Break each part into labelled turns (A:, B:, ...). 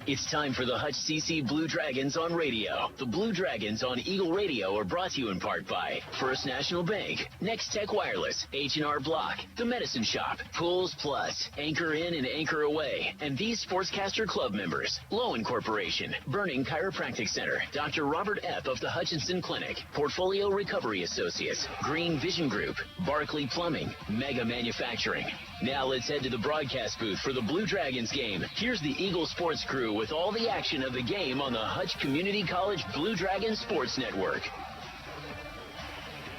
A: It's time for the Hutch CC Blue Dragons on radio. The Blue Dragons on Eagle Radio are brought to you in part by First National Bank, Next Tech Wireless, H&R Block, The Medicine Shop, Pools Plus, Anchor In and Anchor Away, and these Sportscaster Club members. Lowen Corporation, Burning Chiropractic Center, Dr. Robert Epp of the Hutchinson Clinic, Portfolio Recovery Associates, Green Vision Group, Barclay Plumbing, Mega Manufacturing. Now let's head to the broadcast booth for the Blue Dragons game. Here's the Eagle Sports crew with all the action of the game on the Hutch Community College Blue Dragons Sports Network.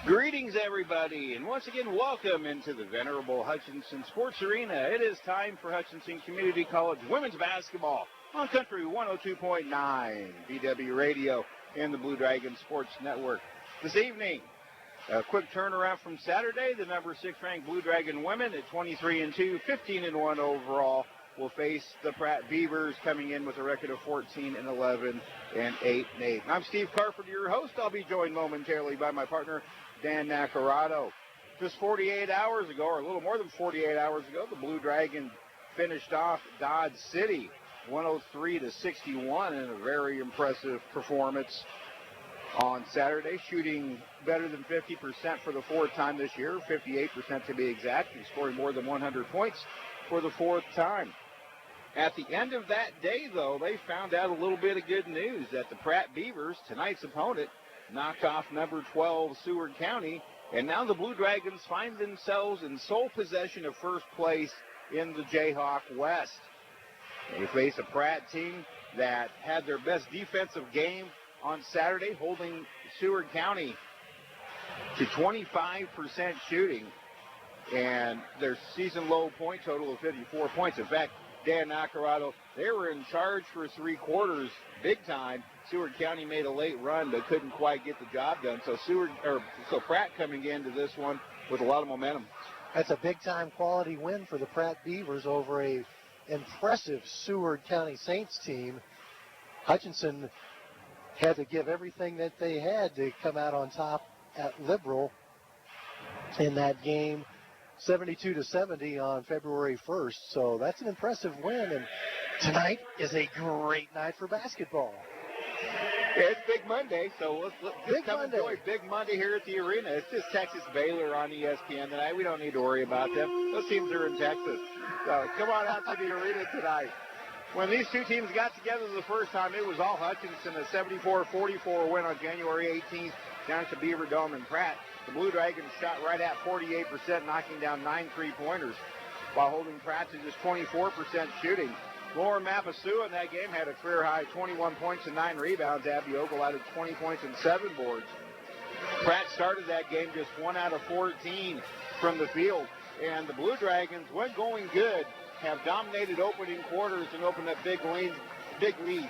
B: Greetings, everybody, and once again, welcome into the venerable Hutchinson Sports Arena. It is time for Hutchinson Community College women's basketball on Country 102.9, BW Radio, and the Blue Dragons Sports Network. This evening, a quick turnaround from Saturday. The number 6 ranked Blue Dragon women at 23-2, 15-1 overall, will face the Pratt Beavers, coming in with a record of 14-11 and 8-8. I'm Steve Carpenter, your host. I'll be joined momentarily by my partner, Dan Nacarado. Just 48 hours ago, or a little more than 48 hours ago, the Blue Dragon finished off Dodge City 103-61 in a very impressive performance on Saturday, shooting better than 50% for the fourth time this year, 58% to be exact, and scoring more than 100 points for the fourth time. At the end of that day, though, they found out a little bit of good news that the Pratt Beavers, tonight's opponent, knocked off number 12 Seward County, and now the Blue Dragons find themselves in sole possession of first place in the Jayhawk West. They face a Pratt team that had their best defensive game on Saturday, holding Seward County to 25% shooting and their season low point total of 54 points. In fact, Dan Nacarado, they were in charge for three quarters big time. Seward County made a late run but couldn't quite get the job done. So Pratt coming into this one with a lot of momentum.
C: That's a big time quality win for the Pratt Beavers over a impressive Seward County Saints team. Hutchinson had to give everything that they had to come out on top at Liberal in that game, 72-70 on February 1st. So that's an impressive win, and tonight is a great night for basketball.
B: Yeah, it's Big Monday, so let's come enjoy Big Monday here at the arena. It's just Texas Baylor on ESPN tonight. We don't need to worry about them. Those teams are in Texas. So come on out to the arena tonight. When these two teams got together the first time, it was all Hutchinson, a 74-44 win on January 18th down at the Beaver Dome in Pratt. The Blue Dragons shot right at 48%, knocking down 9 3-pointers, while holding Pratt to just 24% shooting. Lauren Mapasua in that game had a career-high 21 points and 9 rebounds. Abby Ogle added 20 points and 7 boards. Pratt started that game just 1 out of 14 from the field, and the Blue Dragons, when going good, have dominated opening quarters and opened up big leads.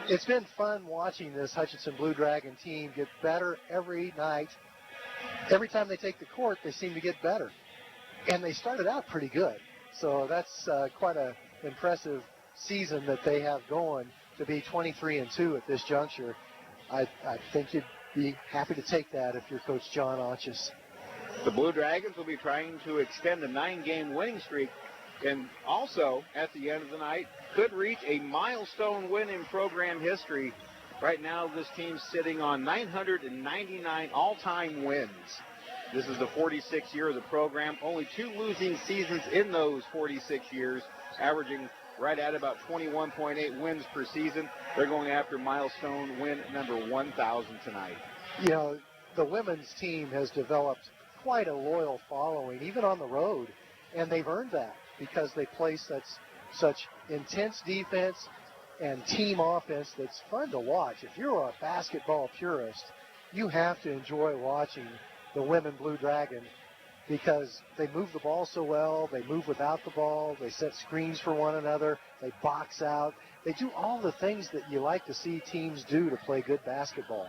C: It's been fun watching this Hutchinson Blue Dragon team get better every night. Every time they take the court, they seem to get better. And they started out pretty good. So that's quite an impressive season that they have going to be 23-2 at this juncture. I think you'd be happy to take that if you're Coach John Aunches.
B: The Blue Dragons will be trying to extend a 9-game winning streak, and also at the end of the night could reach a milestone win in program history. Right now this team's sitting on 999 all-time wins. This is the 46th year of the program. Only 2 losing seasons in those 46 years, averaging right at about 21.8 wins per season. They're going after milestone win number 1,000 tonight.
C: You know, the women's team has developed quite a loyal following, even on the road, and they've earned that because they play such intense defense and team offense that's fun to watch. If you're a basketball purist, you have to enjoy watching the women Blue Dragon because they move the ball so well, they move without the ball, they set screens for one another, they box out, they do all the things that you like to see teams do to play good basketball.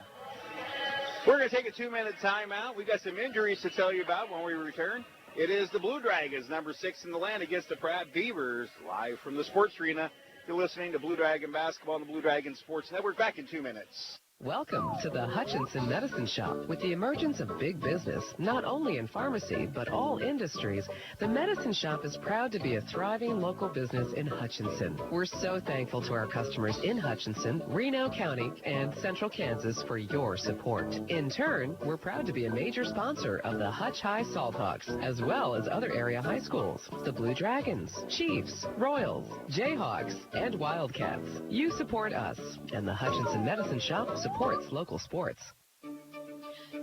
B: We're going to take a 2-minute timeout. We've got some injuries to tell you about when we return. It is the Blue Dragons, number 6 in the land, against the Pratt Beavers, live from the Sports Arena. You're listening to Blue Dragon Basketball on the Blue Dragon Sports Network. Back in 2 minutes.
D: Welcome to the Hutchinson Medicine Shop. With the emergence of big business, not only in pharmacy, but all industries, the Medicine Shop is proud to be a thriving local business in Hutchinson. We're so thankful to our customers in Hutchinson, Reno County, and Central Kansas for your support. In turn, we're proud to be a major sponsor of the Hutch High Salthawks, as well as other area high schools, the Blue Dragons, Chiefs, Royals, Jayhawks, and Wildcats. You support us, and the Hutchinson Medicine Shop supports local sports.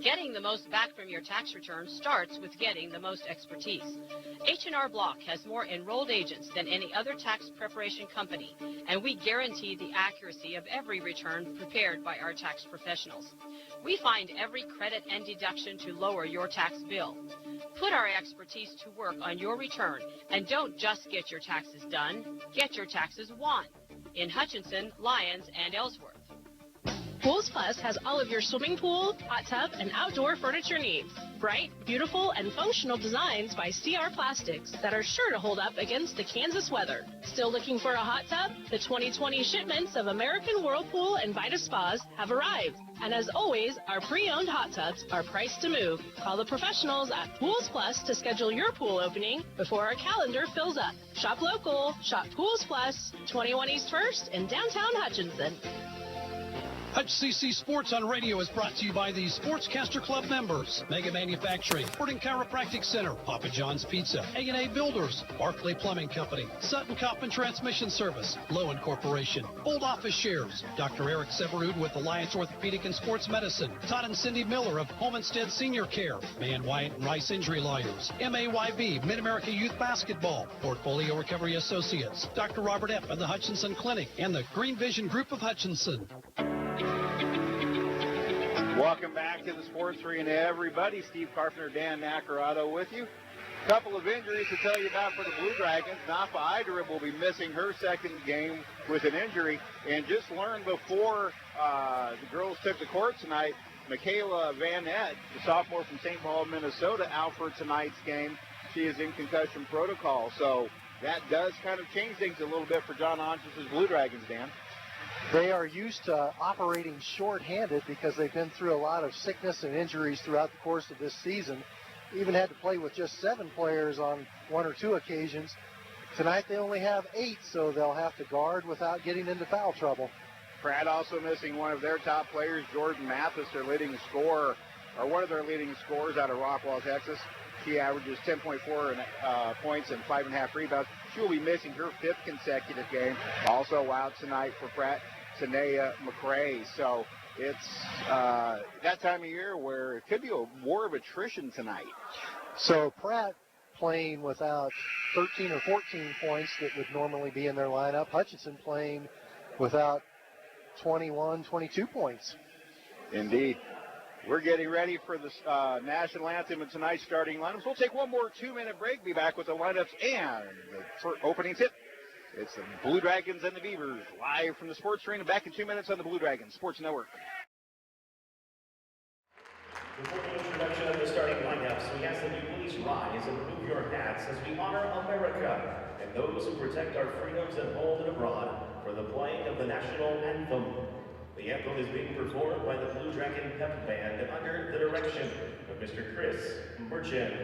E: Getting the most back from your tax return starts with getting the most expertise. H&R Block has more enrolled agents than any other tax preparation company, and we guarantee the accuracy of every return prepared by our tax professionals. We find every credit and deduction to lower your tax bill. Put our expertise to work on your return, and don't just get your taxes done, get your taxes won. In Hutchinson, Lyons, and Ellsworth.
F: Pools Plus has all of your swimming pool, hot tub, and outdoor furniture needs. Bright, beautiful, and functional designs by CR Plastics that are sure to hold up against the Kansas weather. Still looking for a hot tub? The 2020 shipments of American Whirlpool and Vita Spas have arrived. And as always, our pre-owned hot tubs are priced to move. Call the professionals at Pools Plus to schedule your pool opening before our calendar fills up. Shop local, shop Pools Plus, 21 East 1st in downtown Hutchinson.
G: Hutch CC Sports on Radio is brought to you by the Sportscaster Club members, Mega Manufacturing, Sporting Chiropractic Center, Papa John's Pizza, A&A Builders, Barclay Plumbing Company, Sutton Coffin Transmission Service, Lowen Corporation, Old Office Shares, Dr. Eric Severud with Alliance Orthopedic and Sports Medicine, Todd and Cindy Miller of Homestead Senior Care, Man Wyatt and Rice Injury Lawyers, MAYB, Mid-America Youth Basketball, Portfolio Recovery Associates, Dr. Robert F. of the Hutchinson Clinic, and the Green Vision Group of Hutchinson.
B: Welcome back to the Sports Arena, everybody. Steve Carpenter, Dan Nacarado with you. Couple of injuries to tell you about for the Blue Dragons. Nafa Iderib will be missing her second game with an injury. And just learned before the girls took the court tonight, Michaela Van Nett, the sophomore from St. Paul, Minnesota, out for tonight's game. She is in concussion protocol. So that does kind of change things a little bit for John Hodges' Blue Dragons, Dan.
C: They are used to operating short-handed because they've been through a lot of sickness and injuries throughout the course of this season. Even had to play with just 7 players on 1 or 2 occasions. Tonight they only have 8, so they'll have to guard without getting into foul trouble.
B: Pratt also missing one of their top players, Jordan Mathis, their leading scorer, or one of their leading scorers out of Rockwall, Texas. She averages 10.4 points and 5.5 rebounds. She will be missing her 5th consecutive game. Also out tonight for Pratt, Tanea McRae. So it's that time of year where it could be a war of attrition tonight.
C: So Pratt playing without 13 or 14 points that would normally be in their lineup. Hutchinson playing without 21, 22 points.
B: Indeed. We're getting ready for the national anthem and tonight's starting lineups. We'll take one more 2-minute break, be back with the lineups and the opening tip. It's the Blue Dragons and the Beavers live from the Sports Arena. Back in 2 minutes on the Blue Dragons Sports Network.
H: Before the introduction of the starting lineups, we ask that you please rise and move your hats as we honor America and those who protect our freedoms at home and abroad for the playing of the national anthem. The anthem is being performed by the Blue Dragon Pep Band under the direction of Mr. Chris Merchant.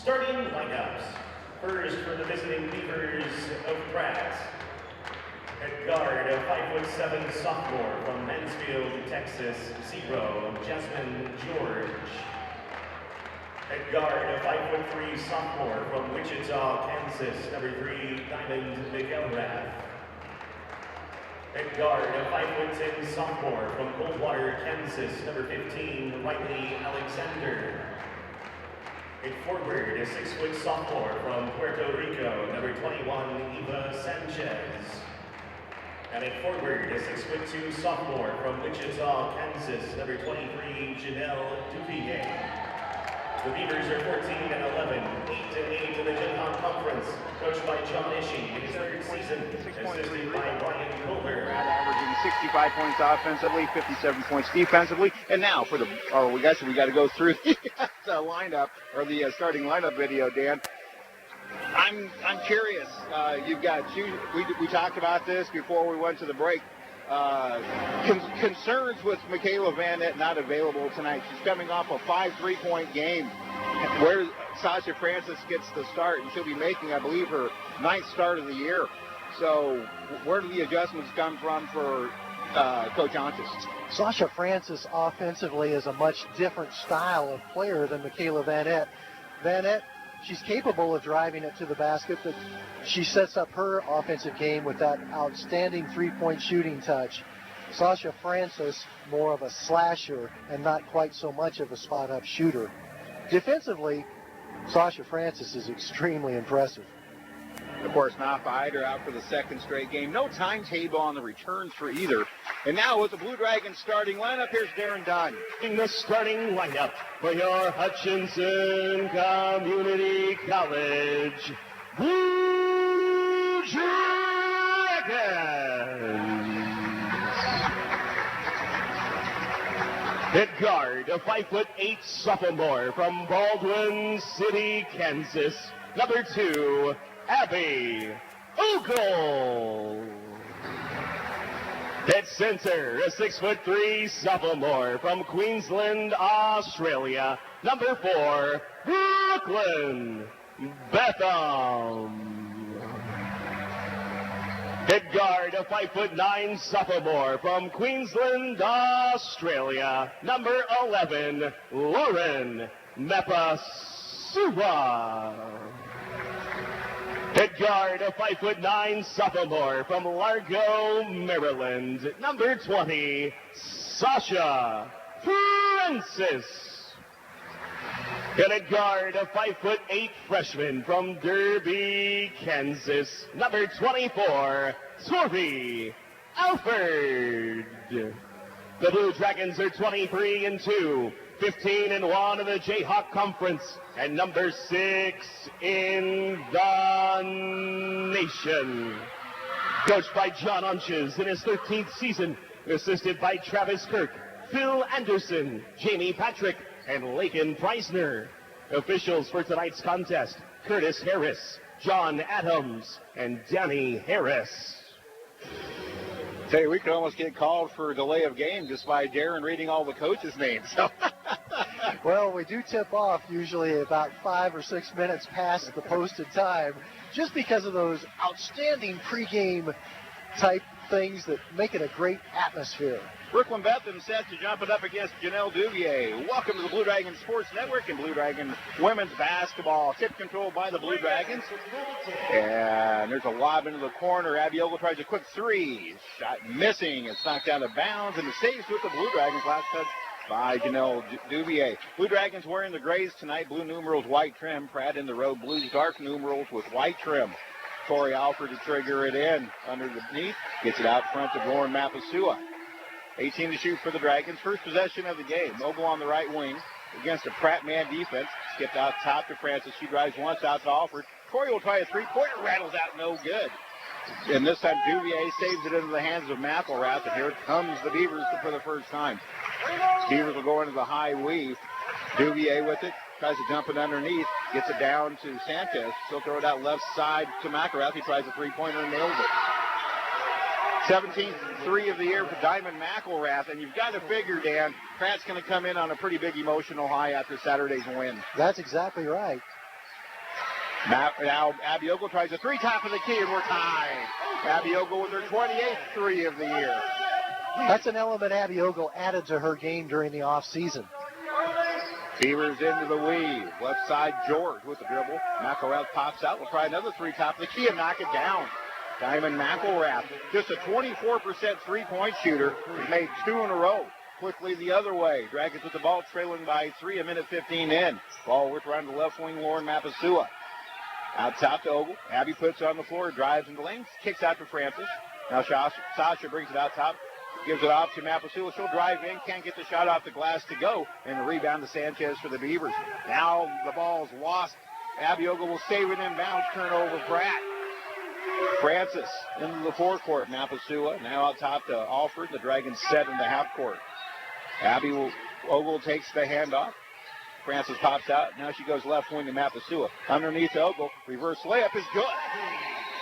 H: Starting lineups. First for the visiting Beavers of Pratt. At guard, a 5'7" sophomore from Mansfield, Texas, 0, Jasmine George. At guard, a 5'3" sophomore from Wichita, Kansas, number 3, Diamond McElrath. At guard, a 5'10" sophomore from Coldwater, Kansas, number 15, Riley Alexander. At forward, a 6' sophomore from Puerto Rico, number 21, Eva Sanchez. And at forward, a 6'2" sophomore from Wichita, Kansas, number 23, Janelle Duvier. The Beavers are 14-11, 8-8 in the Jayhawk Conference, coached by John Ishii in his third season, assisted by Brian Culver.
B: Averaging 65 points offensively, 57 points defensively. And now for the, we got to go through the lineup, or the starting lineup video, Dan. I'm curious. You've got we talked about this before we went to the break. Concerns with Michaela Van Nett not available tonight. She's coming off a 5 3-point game where Sasha Francis gets the start, and she'll be making, I believe, her 9th start of the year. So where do the adjustments come from for Coach Ontis?
C: Sasha Francis offensively is a much different style of player than Michaela Van Nett. Van Nett, she's capable of driving it to the basket, but she sets up her offensive game with that outstanding 3-point shooting touch. Sasha Francis, more of a slasher and not quite so much of a spot-up shooter. Defensively, Sasha Francis is extremely impressive.
B: Of course, Napa Hyder out for the 2nd straight game. No timetable on the returns for either. And now with the Blue Dragons starting lineup, here's Darren Dunn.
H: In the starting lineup for your Hutchinson Community College Blue Dragons. At guard, a 5'8" sophomore from Baldwin City, Kansas, number 2, Abby Ogle. At center, a 6'3" sophomore from Queensland, Australia, number 4, Brooklyn Betham. At guard, a 5'9" sophomore from Queensland, Australia, number 11, Lauren Mepasuwa. At guard, a 5'9" sophomore from Largo, Maryland, number 20, Sasha Francis. And at guard, a 5'8" freshman from Derby, Kansas, number 24, Torby Alford. The Blue Dragons are 23-2, 15-1 in the Jayhawk Conference, and number 6 in the nation. Coached by John Unches in his 13th season, assisted by Travis Kirk, Phil Anderson, Jamie Patrick, and Lakin Preisner. Officials for tonight's contest, Curtis Harris, John Adams, and Danny Harris.
B: Tell you, we could almost get called for delay of game just by Darren reading all the coaches' names.
C: Well, we do tip off usually about 5 or 6 minutes past the posted time, just because of those outstanding pregame type things that make it a great atmosphere.
B: Brooklyn Betham set to jump it up against Janelle Duvier. Welcome to the Blue Dragon Sports Network and Blue Dragon Women's Basketball. Tip controlled by the Blue Dragons. And there's a lob into the corner. Abby Ogle tries a quick 3. Shot missing. It's knocked out of bounds, and it stays with the Blue Dragons. Last touch by Janelle Duvier. Blue Dragons wearing the grays tonight. Blue numerals, white trim. Pratt in the road. Blues, dark numerals with white trim. Tori Alford to trigger it in underneath. Gets it out front to Lauren Mapasua. 18 to shoot for the Dragons. First possession of the game. Ogle on the right wing against a Pratt man defense. Skipped out top to Francis. She drives once out to Alford. Tori will try a 3-pointer. Rattles out, no good. And this time Duvier saves it into the hands of McElrath. And here comes the Beavers for the first time. Beavers will go into the high weave. Duvier with it. Tries to jump it underneath. Gets it down to Sanchez. She'll throw it out left side to McElrath. He tries a 3-pointer and nails it. 17th 3 of the year for Diamond McElrath. And you've got to figure, Dan, Pratt's going to come in on a pretty big emotional high after Saturday's win.
C: That's exactly right.
B: Now Abby Ogle tries a three, top of the key, and we're tied. Abby Ogle with her 28th three of the year.
C: That's an element Abby Ogle added to her game during the offseason.
B: Beavers into the weave. Left side, George with the dribble. McElrath pops out. Will try another three, top of the key, and knock it down. Diamond McElrath, just a 24% three-point shooter. He's made two in a row. Quickly the other way. Dragons with the ball, trailing by 3, a minute 15 in. Ball whipped around the left wing, Lauren Mapasua. Out top to Ogle. Abby puts it on the floor, drives into the lane, kicks out to Francis. Now Sasha brings it out top, gives it off to Mapasua. She'll drive in, can't get the shot off the glass to go, and the rebound to Sanchez for the Beavers. Now the ball's lost. Abby Ogle will save it inbounds, turnover Pratt. Francis into the forecourt. Mapasua now out top to Alford. The Dragons set in the half court. Ogle takes the handoff. Francis pops out. Now she goes left wing to Mapasua. Underneath Ogle. Reverse layup is good.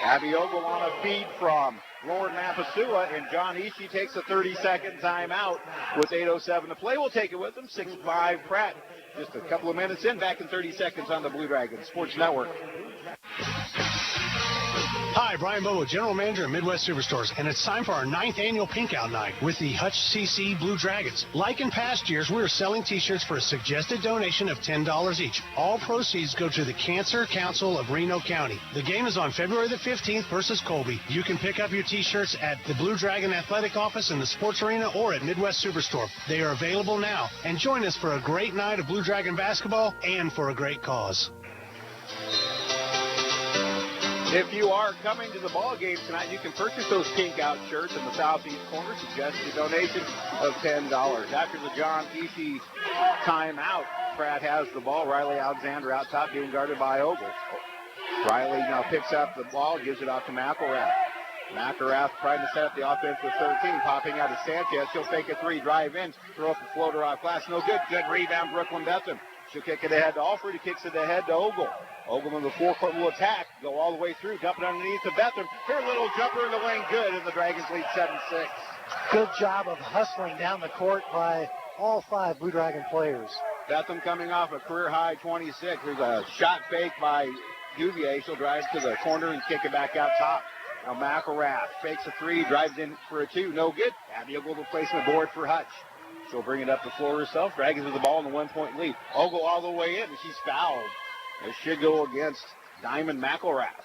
B: Abby Ogle on a feed from Lauren Mapasua, and John Ishii takes a 30-second timeout with 8:07 to play. We'll take it with them. 6-5 Pratt. Just a couple of minutes in. Back in 30 seconds on the Blue Dragons Sports Network.
G: Hi, Brian Bobo, General Manager at Midwest Superstores, and it's time for our 9th annual Pink Out Night with the HutchCC Blue Dragons. Like in past years, we are selling T-shirts for a suggested donation of $10 each. All proceeds go to the Cancer Council of Reno County. The game is on February the 15th versus Colby. You can pick up your T-shirts at the Blue Dragon Athletic Office in the Sports Arena or at Midwest Superstore. They are available now. And join us for a great night of Blue Dragon basketball and for a great cause.
B: If you are coming to the ball game tonight, you can purchase those Pink Out shirts in the southeast corner. Suggested donation of $10. After the John Ishii timeout, Pratt has the ball. Riley Alexander out top being guarded by Ogle. Riley now picks up the ball, gives it off to McElrath. McElrath trying to set up the offense with 13, popping out of Sanchez. She'll take a three, drive in, throw up the floater off glass. No good. Good rebound, Brooklyn Betham. She'll kick it ahead to Alford. He kicks it ahead to Ogle. Ogle in the forecourt will attack, go all the way through, dump it underneath to Betham. Her little jumper in the lane, good, and the Dragons lead 7-6.
C: Good job of hustling down the court by all 5 Blue Dragon players.
B: Betham coming off a career-high 26. There's a shot fake by Duvier. She'll drive to the corner and kick it back out top. Now McElrath fakes a three, drives in for a two, no good. Abby Ogle, the placement board for Hutch. She'll bring it up the floor herself. Dragons with the ball in the 1-point lead. Ogle all the way in, and she's fouled. It should go against Diamond McElrath.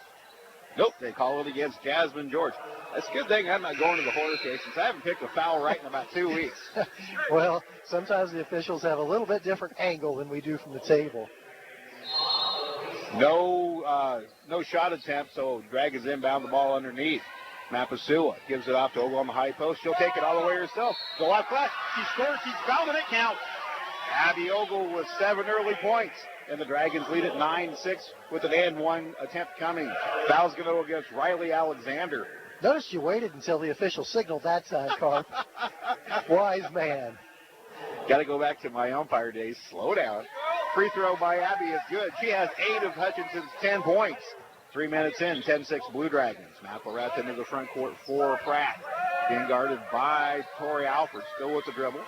B: Nope, they call it against Jasmine George. That's a good thing I'm not going to the horror case since I haven't picked a foul right in about 2 weeks.
C: Well, sometimes the officials have a little bit different angle than we do from the table.
B: No shot attempt, so Dragons inbound the ball underneath. Mapasua gives it off to Ogle on the high post. She'll take it all the way herself. Go out flat. She scores. She's fouled, and it counts. Abby Ogle with 7 early points. And the Dragons lead at 9-6 with an and 1 attempt coming. Foul's going to go against Riley Alexander.
C: Notice you waited until the official signaled that time, Carl. Wise man.
B: Got to go back to my umpire days. Slow down. Free throw by Abby is good. She has 8 of Hutchinson's 10 points. 3 minutes in, 10-6 Blue Dragons. McElrath into the front court for Pratt. Being guarded by Tori Alford, still with the dribble.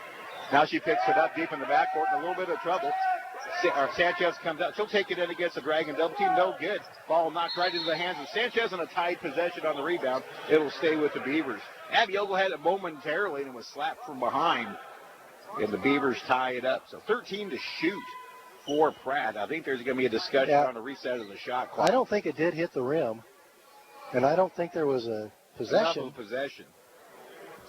B: Now she picks it up deep in the backcourt in a little bit of trouble. Sanchez comes out. She'll take it in against the Dragon double team. No good. Ball knocked right into the hands of Sanchez and a tied possession on the rebound. It'll stay with the Beavers. Abby Ogle had it momentarily and was slapped from behind. And the Beavers tie it up. So 13 to shoot for Pratt. I think there's going to be a discussion on the reset of the shot clock.
C: I don't think it did hit the rim. And I don't think there was a possession.
B: Enough of a possession.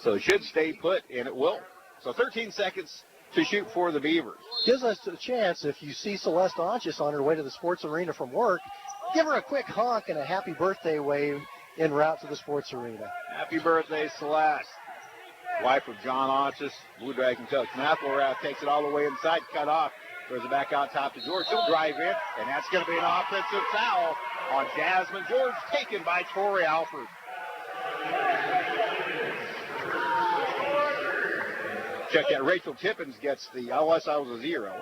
B: So it should stay put, and it will. So 13 seconds to shoot for the Beavers.
C: Gives us a chance, if you see Celeste Onchis on her way to the sports arena from work, give her a quick honk and a happy birthday wave en route to the sports arena.
B: Happy birthday, Celeste. Wife of John Onchis, Blue Dragon coach. McElrath takes it all the way inside, cut off. Throws it back out top to George. He'll drive in, and that's going to be an offensive foul on Jasmine George, taken by Tori Alford. Check that. Rachel Tippins gets the LSI was a 0.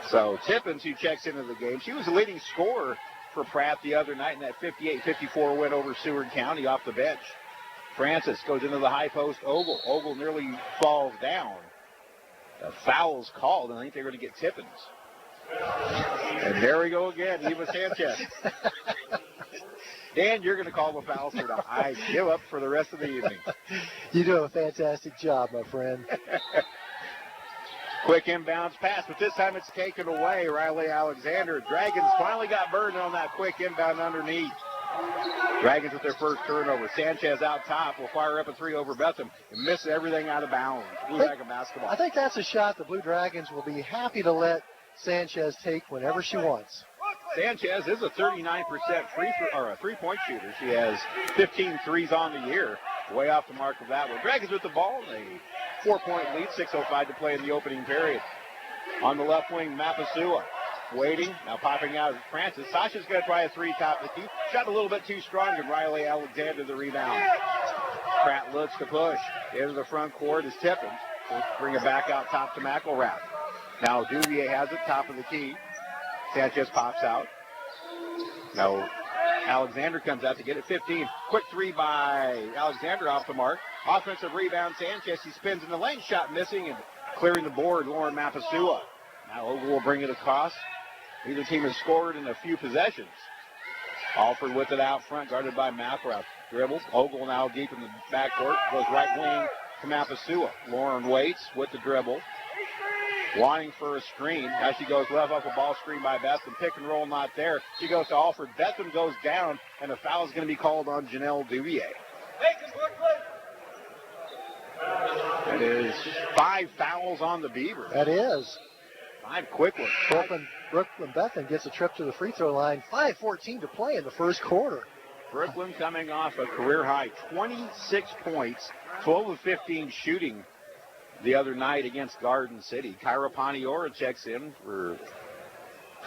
B: So Tippins, who checks into the game, she was the leading scorer for Pratt the other night in that 58-54 win over Seward County off the bench. Francis goes into the high post. Ogle nearly falls down. The foul's called, and I think they're going to get Tippins. And there we go again, Eva Sanchez. Dan, you're going to call the foul, sir. I give up for the rest of the evening.
C: You do a fantastic job, my friend.
B: Quick inbounds pass, but this time it's taken away. Riley Alexander. Dragons finally got burned on that quick inbound underneath. Dragons with their first turnover. Sanchez out top will fire up a three over Betham and miss everything out of bounds. Blue Dragon basketball.
C: I think that's a shot the Blue Dragons will be happy to let Sanchez take whenever she wants.
B: Sanchez is a 39% three-point shooter. She has 15 threes on the year. Way off the mark of that one. Dragons with the ball. A 4-point lead, 6:05 to play in the opening period. On the left wing, Mapasua. Waiting, now popping out Francis. Sasha's going to try a three top of the key. Shot a little bit too strong, and Riley Alexander the rebound. Pratt looks to push. Into the front court is Tippins. We'll bring it back out top to McElrath. Now Duvier has it, top of the key. Sanchez pops out. Now Alexander comes out to get it, 15. Quick three by Alexander off the mark. Offensive rebound, Sanchez. He spins in the lane, shot missing, and clearing the board, Lauren Mapasua. Now Ogle will bring it across. Neither team has scored in a few possessions. Alford with it out front, guarded by McElrath. Dribbles. Ogle now deep in the backcourt. Goes right wing to Mapasua. Lauren waits with the dribble. Wanting for a screen. Now she goes left off a ball screen by Betham. Pick and roll not there. She goes to Alford. Betham goes down, and a foul is going to be called on Janelle Duvier. That is 5 fouls on the Beavers.
C: That is.
B: 5 quick ones.
C: Brooklyn Betham gets a trip to the free throw line. 5:14 to play in the first quarter.
B: Brooklyn coming off a career high 26 points, 12 of 15 shooting the other night against Garden City. Kyra Paniora checks in for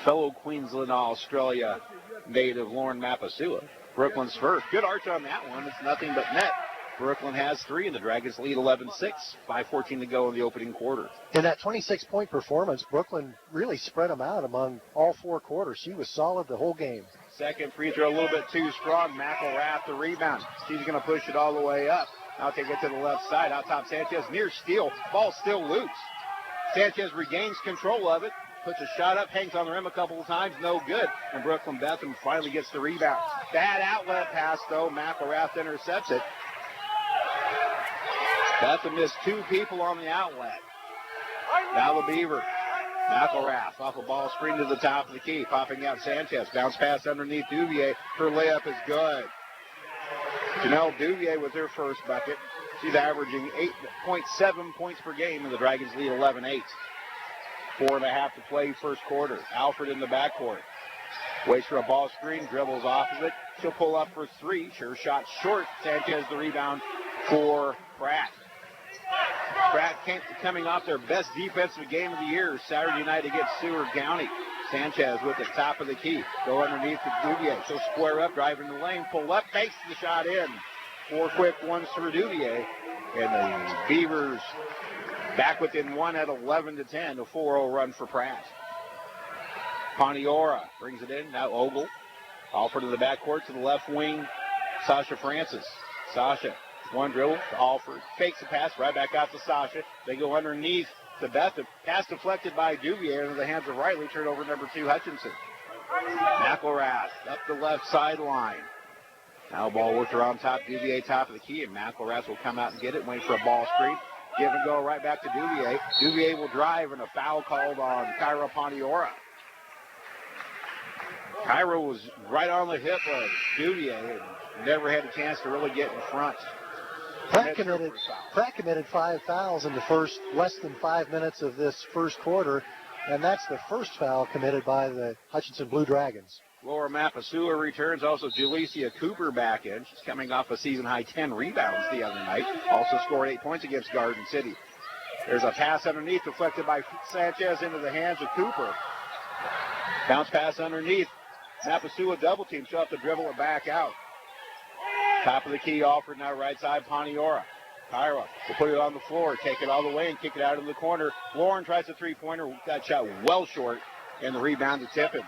B: fellow Queensland, Australia native Lauren Mapasua. Brooklyn's first. Good arch on that one. It's nothing but net. Brooklyn has 3, and the Dragons lead 11-6. 5:14 to go in the opening quarter.
C: In that 26-point performance, Brooklyn really spread them out among all 4 quarters. She was solid the whole game.
B: Second free throw a little bit too strong. McElrath the rebound. She's going to push it all the way up. Now take it to the left side. Out top Sanchez near steal. Ball still loose. Sanchez regains control of it. Puts a shot up. Hangs on the rim a couple of times. No good. And Brooklyn Betham finally gets the rebound. Bad outlet pass though. McElrath intercepts it. Betham missed 2 people on the outlet. Now the Beaver. McElrath off a ball screen to the top of the key. Popping out Sanchez. Bounce pass underneath Duvier. Her layup is good. Janelle Duvier with her first bucket. She's averaging 8.7 points per game, and the Dragons lead 11-8. 4.5 to play first quarter. Alfred in the backcourt. Waits for a ball screen. Dribbles off of it. She'll pull up for 3. Sure shot short. Sanchez the rebound for Pratt. Pratt coming off their best defensive game of the year Saturday night against Seward County. Sanchez with the top of the key. Go underneath to Duvier. She'll square up, drive in the lane, pull up, takes the shot in. 4 quick ones for Duvier. And the Beavers back within 1 at 11-10. A 4-0 run for Pratt. Paniora brings it in. Now Ogle. Alford to the backcourt to the left wing. Sasha Francis. Sasha. One dribble to Alford. Fakes the pass right back out to Sasha. They go underneath to Betham. Pass deflected by Duvier into the hands of Riley. Turnover number 2, Hutchinson. McElrath up the left sideline. Now ball worked around top. Duvier top of the key. And McElrath will come out and get it. Wait for a ball screen. Give and go right back to Duvier. Duvier will drive, and a foul called on Kyra Paniora. Kyra was right on the hip of Duvier and never had a chance to really get in front.
C: Pratt committed 5 fouls in the first less than 5 minutes of this first quarter, and that's the first foul committed by the Hutchinson Blue Dragons.
B: Laura Mapasua returns. Also, Julicia Cooper back in. She's coming off a season-high 10 rebounds the other night. Also scored 8 points against Garden City. There's a pass underneath deflected by Sanchez into the hands of Cooper. Bounce pass underneath. Mapasua double team. She'll have to dribble it back out. Top of the key offered now right side, Paniora. Kyra will put it on the floor, take it all the way and kick it out in the corner. Lauren tries a three-pointer. That shot well short, and the rebound to Tippins.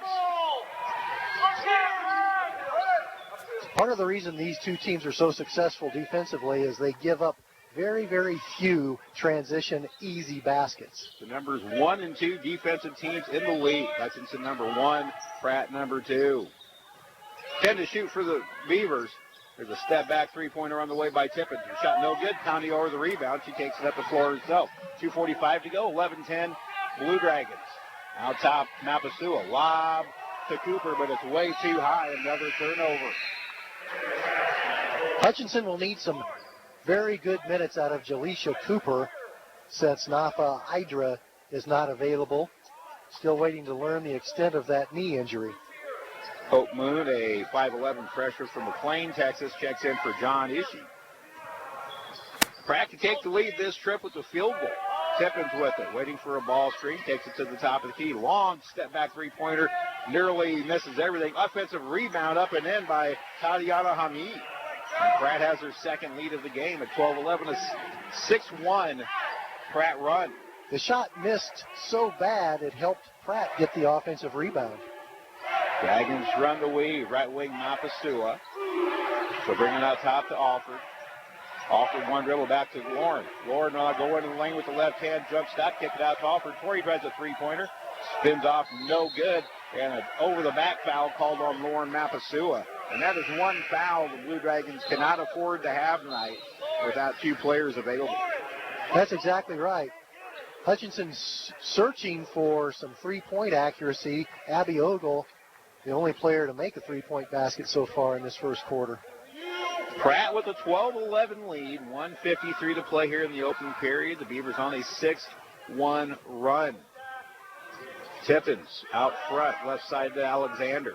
C: Part of the reason these two teams are so successful defensively is they give up very, very few transition easy baskets.
B: The numbers 1 and 2 defensive teams in the league. Hutchinson number 1, Pratt number 2. 10 to shoot for the Beavers. There's a step-back three-pointer on the way by Tippins. Shot no good. County over the rebound. She takes it up the floor herself. 2:45 to go. 11-10 Blue Dragons. Out top, Mapasua. Lob to Cooper, but it's way too high. Another turnover.
C: Hutchinson will need some very good minutes out of Jaleisha Cooper since Nafa Hydra is not available. Still waiting to learn the extent of that knee injury.
B: Hope Moon, a 5'11 freshman from McLean, Texas, checks in for John Ishii. Pratt to take the lead this trip with a field goal. Tippins with it, waiting for a ball screen, takes it to the top of the key. Long step-back three-pointer, nearly misses everything. Offensive rebound up and in by Tatiana Hamid. And Pratt has her second lead of the game at 12-11, a 6-1 Pratt run.
C: The shot missed so bad it helped Pratt get the offensive rebound.
B: Dragons run the weave, right wing Mapasua. So bring it out top to Alford. Alford one dribble back to Lauren. Lauren going in the lane with the left hand, jump stop, kick it out to Alford. Torrey tries a three-pointer, spins off, no good, and an over-the-back foul called on Lauren Mapasua. And that is one foul the Blue Dragons cannot afford to have tonight without two players available.
C: That's exactly right. Hutchinson's searching for some three-point accuracy. Abby Ogle, the only player to make a three-point basket so far in this first quarter.
B: Pratt with a 12-11 lead, 1:53 to play here in the opening period. The Beavers on a 6-1 run. Tippins out front, left side to Alexander.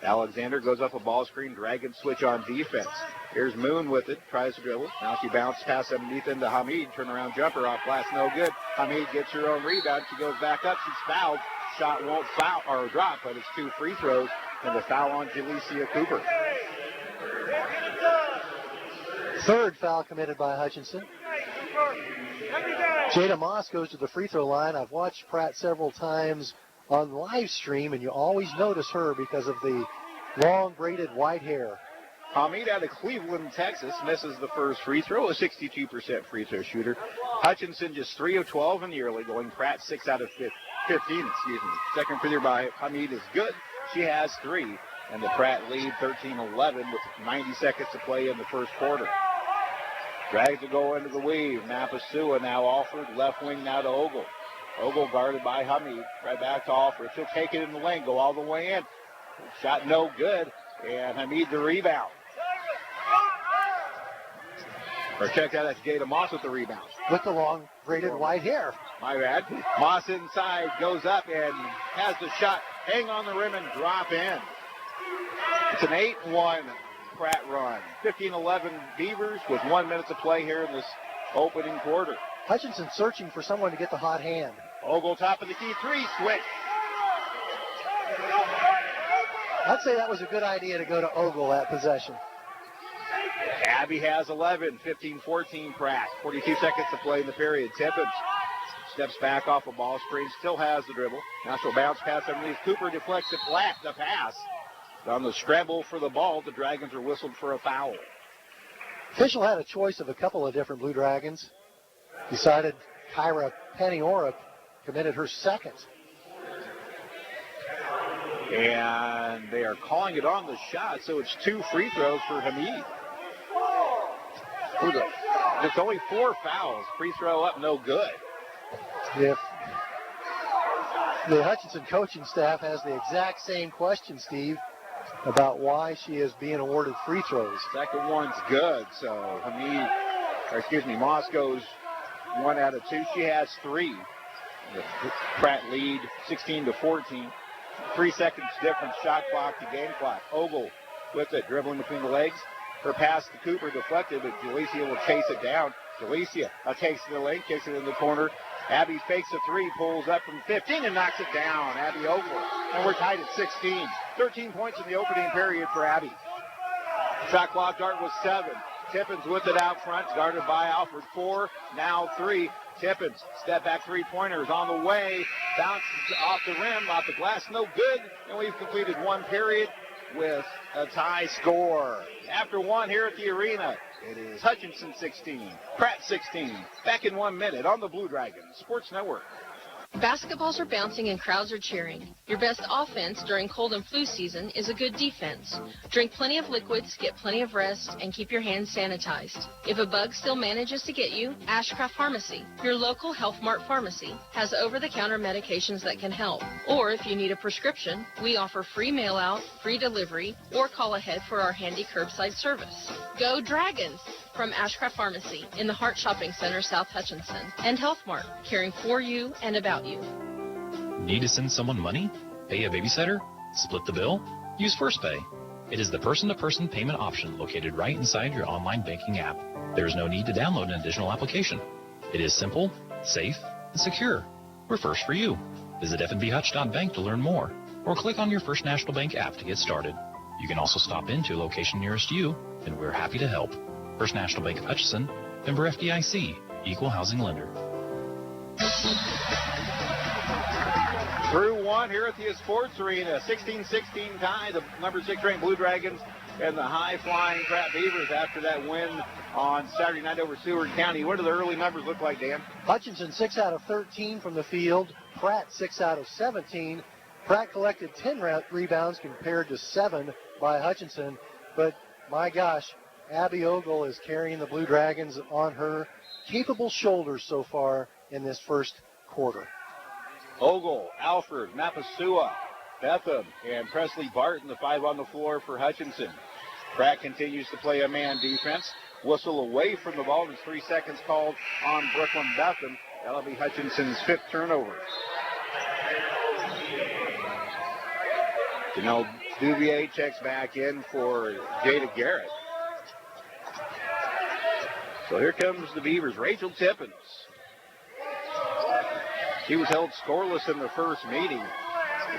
B: Alexander goes up a ball screen. Dragons switch on defense. Here's Moon with it, tries to dribble. Now she bounces past underneath into Hamid. Turnaround jumper off glass, no good. Hamid gets her own rebound. She goes back up. She's fouled. Shot won't foul or drop, but it's two free throws and the foul on Jalecia Cooper.
C: Third foul committed by Hutchinson. Jada Moss goes to the free throw line. I've watched Pratt several times on live stream, and you always notice her because of the long braided white hair.
B: Hamid out of Cleveland, Texas, misses the first free throw, a 62% free throw shooter. Hutchinson just 3 of 12 in the early going. Pratt 6 out of 15. Second free throw by Hamid is good. She has 3. And the Pratt lead 13-11 with 90 seconds to play in the first quarter. Drags to go into the weave. Mapasua now offered. Left wing now to Ogle. Ogle guarded by Hamid. Right back to Alford. She'll take it in the lane. Go all the way in. Shot no good. And Hamid the rebound. Or check that. That's Jada Moss with the rebound.
C: With the long braided white hair.
B: My bad. Moss inside. Goes up and has the shot. Hang on the rim and drop in. It's an 8-1 Pratt run. 15-11 Beavers with 1 minute to play here in this opening quarter.
C: Hutchinson searching for someone to get the hot hand.
B: Ogle top of the key, 3, switch.
C: I'd say that was a good idea to go to Ogle that possession.
B: Abby has 11, 15-14 Pratt. 42 seconds to play in the period. Tippins steps back off a ball screen, still has the dribble. Now she'll bounce pass underneath. Cooper deflects the pass. On the scramble for the ball, the Dragons are whistled for a foul.
C: Official had a choice of a couple of different Blue Dragons. Decided Kyra Peniora committed her second.
B: And they are calling it on the shot, so it's 2 free throws for Hamid. It's only 4 fouls. Free throw up, no good.
C: If the Hutchinson coaching staff has the exact same question, Steve, about why she is being awarded free throws.
B: Second one's good, so Moss goes 1 out of 2. She has 3. The Pratt lead 16-14. 3 seconds difference, shot clock to game clock. Ogle with it, dribbling between the legs. Her pass to Cooper deflected, but Jalecia will chase it down. Jalecia takes it to the lane, kicks it in the corner. Abby fakes a 3, pulls up from 15 and knocks it down. Abby Ogle. And we're tied at 16. 13 points in the opening period for Abby. Shot clock start was 7. Tippins with it out front, guarded by Alfred. 4, now 3. Tippins, step back three-pointers on the way. Bounces off the rim, off the glass, no good. And we've completed 1 period. with a tie score. After one here at the arena, it is Hutchinson 16, Pratt 16. Back in 1 minute on the Blue Dragons Sports Network.
I: Basketballs are bouncing and crowds are cheering. Your best offense during cold and flu season is a good defense. Drink plenty of liquids, get plenty of rest, and keep your hands sanitized. If a bug still manages to get you, Ashcraft Pharmacy, your local Health Mart pharmacy, has over-the-counter medications that can help. Or if you need a prescription, we offer free mail-out, free delivery, or call ahead for our handy curbside service. Go Dragons! From Ashcraft Pharmacy in the Hart Shopping Center, South Hutchinson, and Health Mart, caring for you and about you.
J: Need to send someone money? Pay a babysitter? Split the bill? Use FirstPay. It is the person-to-person payment option located right inside your online banking app. There is no need to download an additional application. It is simple, safe, and secure. We're first for you. Visit fnbhutch.bank to learn more, or click on your First National Bank app to get started. You can also stop into a location nearest you, and we're happy to help. First National Bank of Hutchinson, member FDIC, equal housing lender.
B: Through one here at the Sports Arena, 16-16 tie, the number 6 ranked Blue Dragons and the high-flying Pratt Beavers after that win on Saturday night over Seward County. What do the early numbers look like, Dan?
C: Hutchinson 6 out of 13 from the field. Pratt 6 out of 17. Pratt collected 10 rebounds compared to 7 by Hutchinson. But, my gosh, Abby Ogle is carrying the Blue Dragons on her capable shoulders so far in this first quarter.
B: Ogle, Alford, Mapasua, Betham, and Presley Barton, the 5 on the floor for Hutchinson. Pratt continues to play a man defense. Whistle away from the ball. There's 3 seconds called on Brooklyn Betham. That'll be Hutchinson's 5th turnover. Janelle Duvier checks back in for Jada Garrett. So here comes the Beavers. Rachel Tippins. She was held scoreless in the first meeting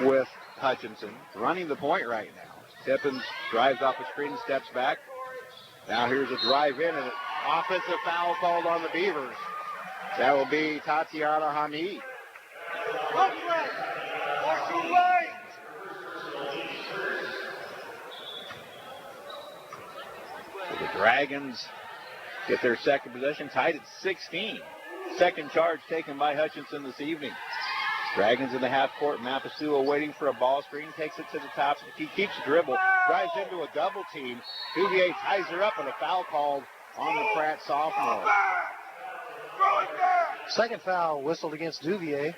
B: with Hutchinson, running the point right now. Tippins drives off the screen, steps back. Now here's a drive in, and an offensive foul called on the Beavers. That will be Tatiana Hamid. So the Dragons get their second possession, tied at 16. Second charge taken by Hutchinson this evening. Dragons in the half court. Mapasua waiting for a ball screen. Takes it to the top. He keeps the dribble. Drives into a double team. Duvier ties her up, and a foul called on the Pratt sophomore.
C: Second foul whistled against Duvier.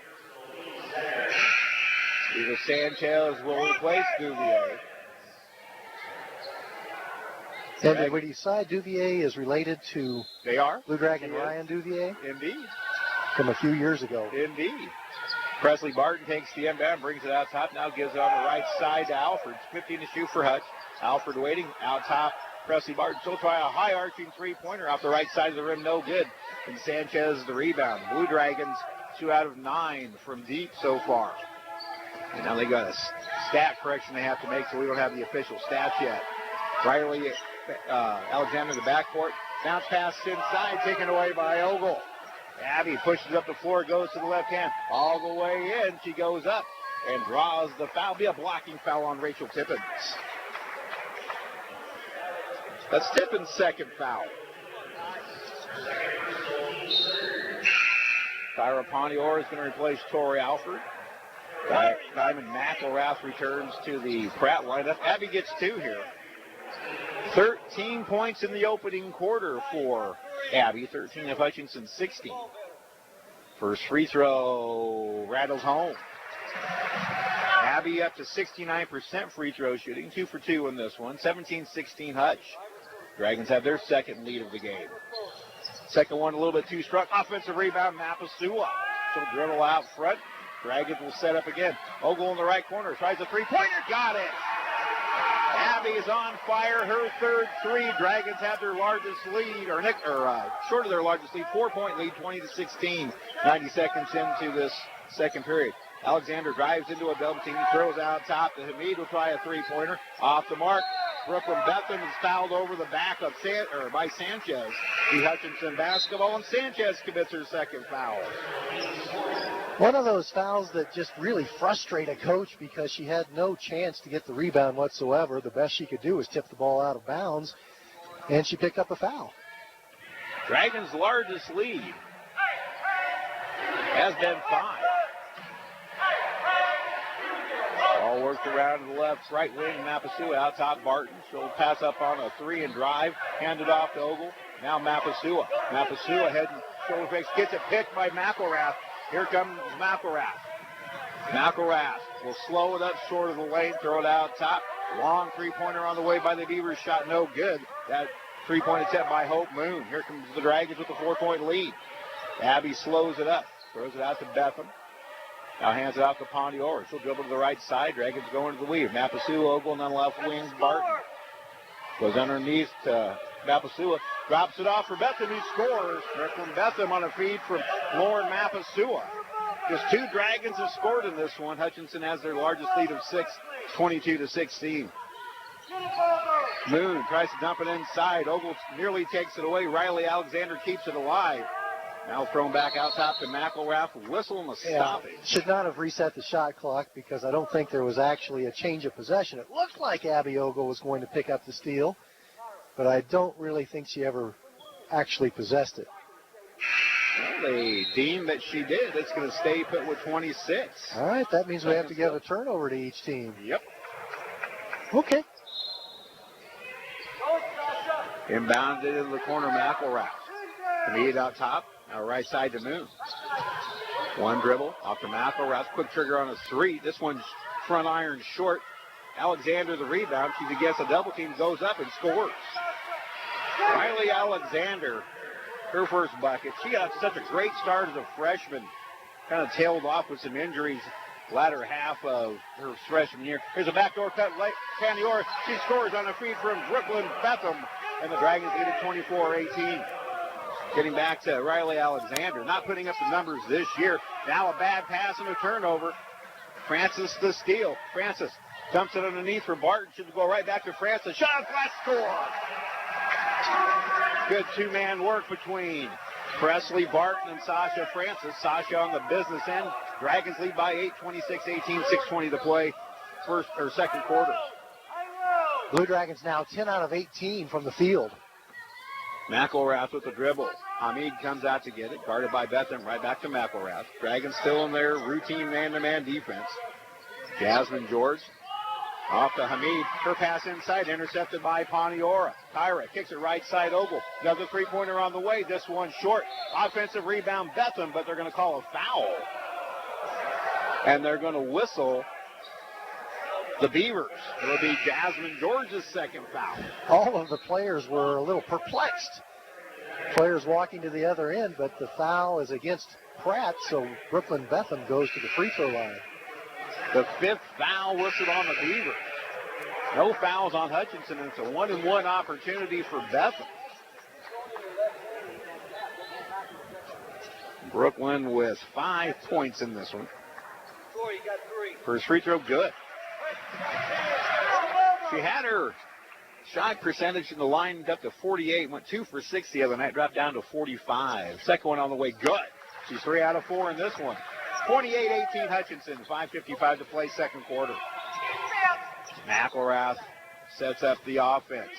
B: Eva Sanchez will replace Duvier.
C: And we decide Duvier is related to
B: They are.
C: Blue Dragon Ryan Duvier
B: Indeed.
C: from a few years ago.
B: Indeed. Presley Barton takes the inbound, brings it out top, now gives it on the right side to Alford. 15 to shoot for Hutch. Alford waiting out top. Presley Barton still try a high arching three-pointer off the right side of the rim, no good. And Sanchez the rebound. Blue Dragons 2 out of 9 from deep so far. And now they got a stat correction they have to make, so we don't have the official stats yet. Riley Alexander in the backcourt. Bounce pass inside, taken away by Ogle. Abby pushes up the floor, goes to the left hand. All the way in, she goes up and draws the foul. Be a blocking foul on Rachel Tippins. That's Tippins' second foul. Tyra Pontior is going to replace Tori Alford. Diamond McElrath returns to the Pratt lineup. Abby gets 2 here. 13 points in the opening quarter for Abby. 13 of Hutchinson, 16. First free throw rattles home. Abby up to 69% free throw shooting. 2 for 2 in this one. 17-16 Hutch. Dragons have their second lead of the game. Second one a little bit too strong. Offensive rebound, Mapasua. She'll dribble out front. Dragons will set up again. Ogle in the right corner. Tries a three-pointer. Got it. Abby is on fire. Her third 3. Dragons have their largest lead, short of their largest lead. 4-point lead, 20-16. 90 seconds into this second period. Alexander drives into a double team. He throws out top to Hamid. Will try a three-pointer. Off the mark. Brooklyn Betham is fouled over the back of by Sanchez. The Hutchinson basketball, and Sanchez commits her second foul.
C: One of those fouls that just really frustrate a coach because she had no chance to get the rebound whatsoever. The best she could do was tip the ball out of bounds, and she picked up a foul.
B: Dragons' largest lead has been 5. Ball worked around to the left, right wing. Mapasua out top. Barton. She'll pass up on a 3 and drive. Hand it off to Ogle. Now Mapasua. Mapasua heading shoulder fakes. Gets it picked by McElrath. Here comes McElrath. McElrath will slow it up short of the lane. Throw it out top. Long three-pointer on the way by the Beavers. Shot no good. That three-point attempt by Hope Moon. Here comes the Dragons with a 4-point lead. Abby slows it up. Throws it out to Betham. Now hands it off to Pondiora. She'll dribble to the right side. Dragons going to the weave. Mapasua, Ogle, and on the left wing, Barton. Goes underneath to Mapasua. Drops it off for Betham, who scores. From Betham on a feed from Lauren Mapasua. Just 2 Dragons have scored in this one. Hutchinson has their largest lead of 6, 22-16. Moon tries to dump it inside. Ogle nearly takes it away. Riley Alexander keeps it alive. Now thrown back out top to McElrath. Whistle and a stoppage.
C: Should not have reset the shot clock because I don't think there was actually a change of possession. It looked like Abby Ogle was going to pick up the steal, but I don't really think she ever actually possessed it.
B: Well, they deem that she did. It's going to stay put with 26.
C: All right, that means we have to give a turnover to each team.
B: Yep.
C: Okay.
B: Inbounded into the corner, McElrath. Need out top. Now right side to Moon. One dribble off to McElrath. Quick trigger on a 3. This one's front iron short. Alexander the rebound. She's against a double team. Goes up and scores. Riley Alexander, her first bucket. She got such a great start as a freshman. Kind of tailed off with some injuries latter half of her freshman year. Here's a backdoor cut. Pondiora. She scores on a feed from Brooklyn Betham. And the Dragons lead at 24-18. Getting back to Riley Alexander, not putting up the numbers this year. Now a bad pass and a turnover. Francis the steal. Francis dumps it underneath for Barton. Should go right back to Francis. Shot, flat score. Good 2-man work between Presley Barton and Sasha Francis. Sasha on the business end. Dragons lead by 8, 26-18, 6:20 to play. Second quarter.
C: Blue Dragons now 10 out of 18 from the field.
B: McElrath with the dribble. Hamid comes out to get it. Guarded by Betham. Right back to McElrath. Dragons still in their routine man-to-man defense. Jasmine George off to Hamid. Her pass inside. Intercepted by Pondiora. Tyra kicks it right side. Ogle. Another three-pointer on the way. This one short. Offensive rebound Betham, but they're going to call a foul. And they're going to whistle the Beavers. It'll be Jasmine George's second foul.
C: All of the players were a little perplexed. Players walking to the other end, but the foul is against Pratt, so Brooklyn Betham goes to the free throw line.
B: The 5th foul whistled on the Beavers. No fouls on Hutchinson, and it's a 1-and-1 opportunity for Betham. Brooklyn with 5 points in this one. First free throw, good. She had her shot percentage in the line up to 48, went 2 for 6 the other night, dropped down to 45. Second one on the way, good. She's 3 out of 4 in this one. 28-18 Hutchinson, 5:55 to play, second quarter. McElrath sets up the offense.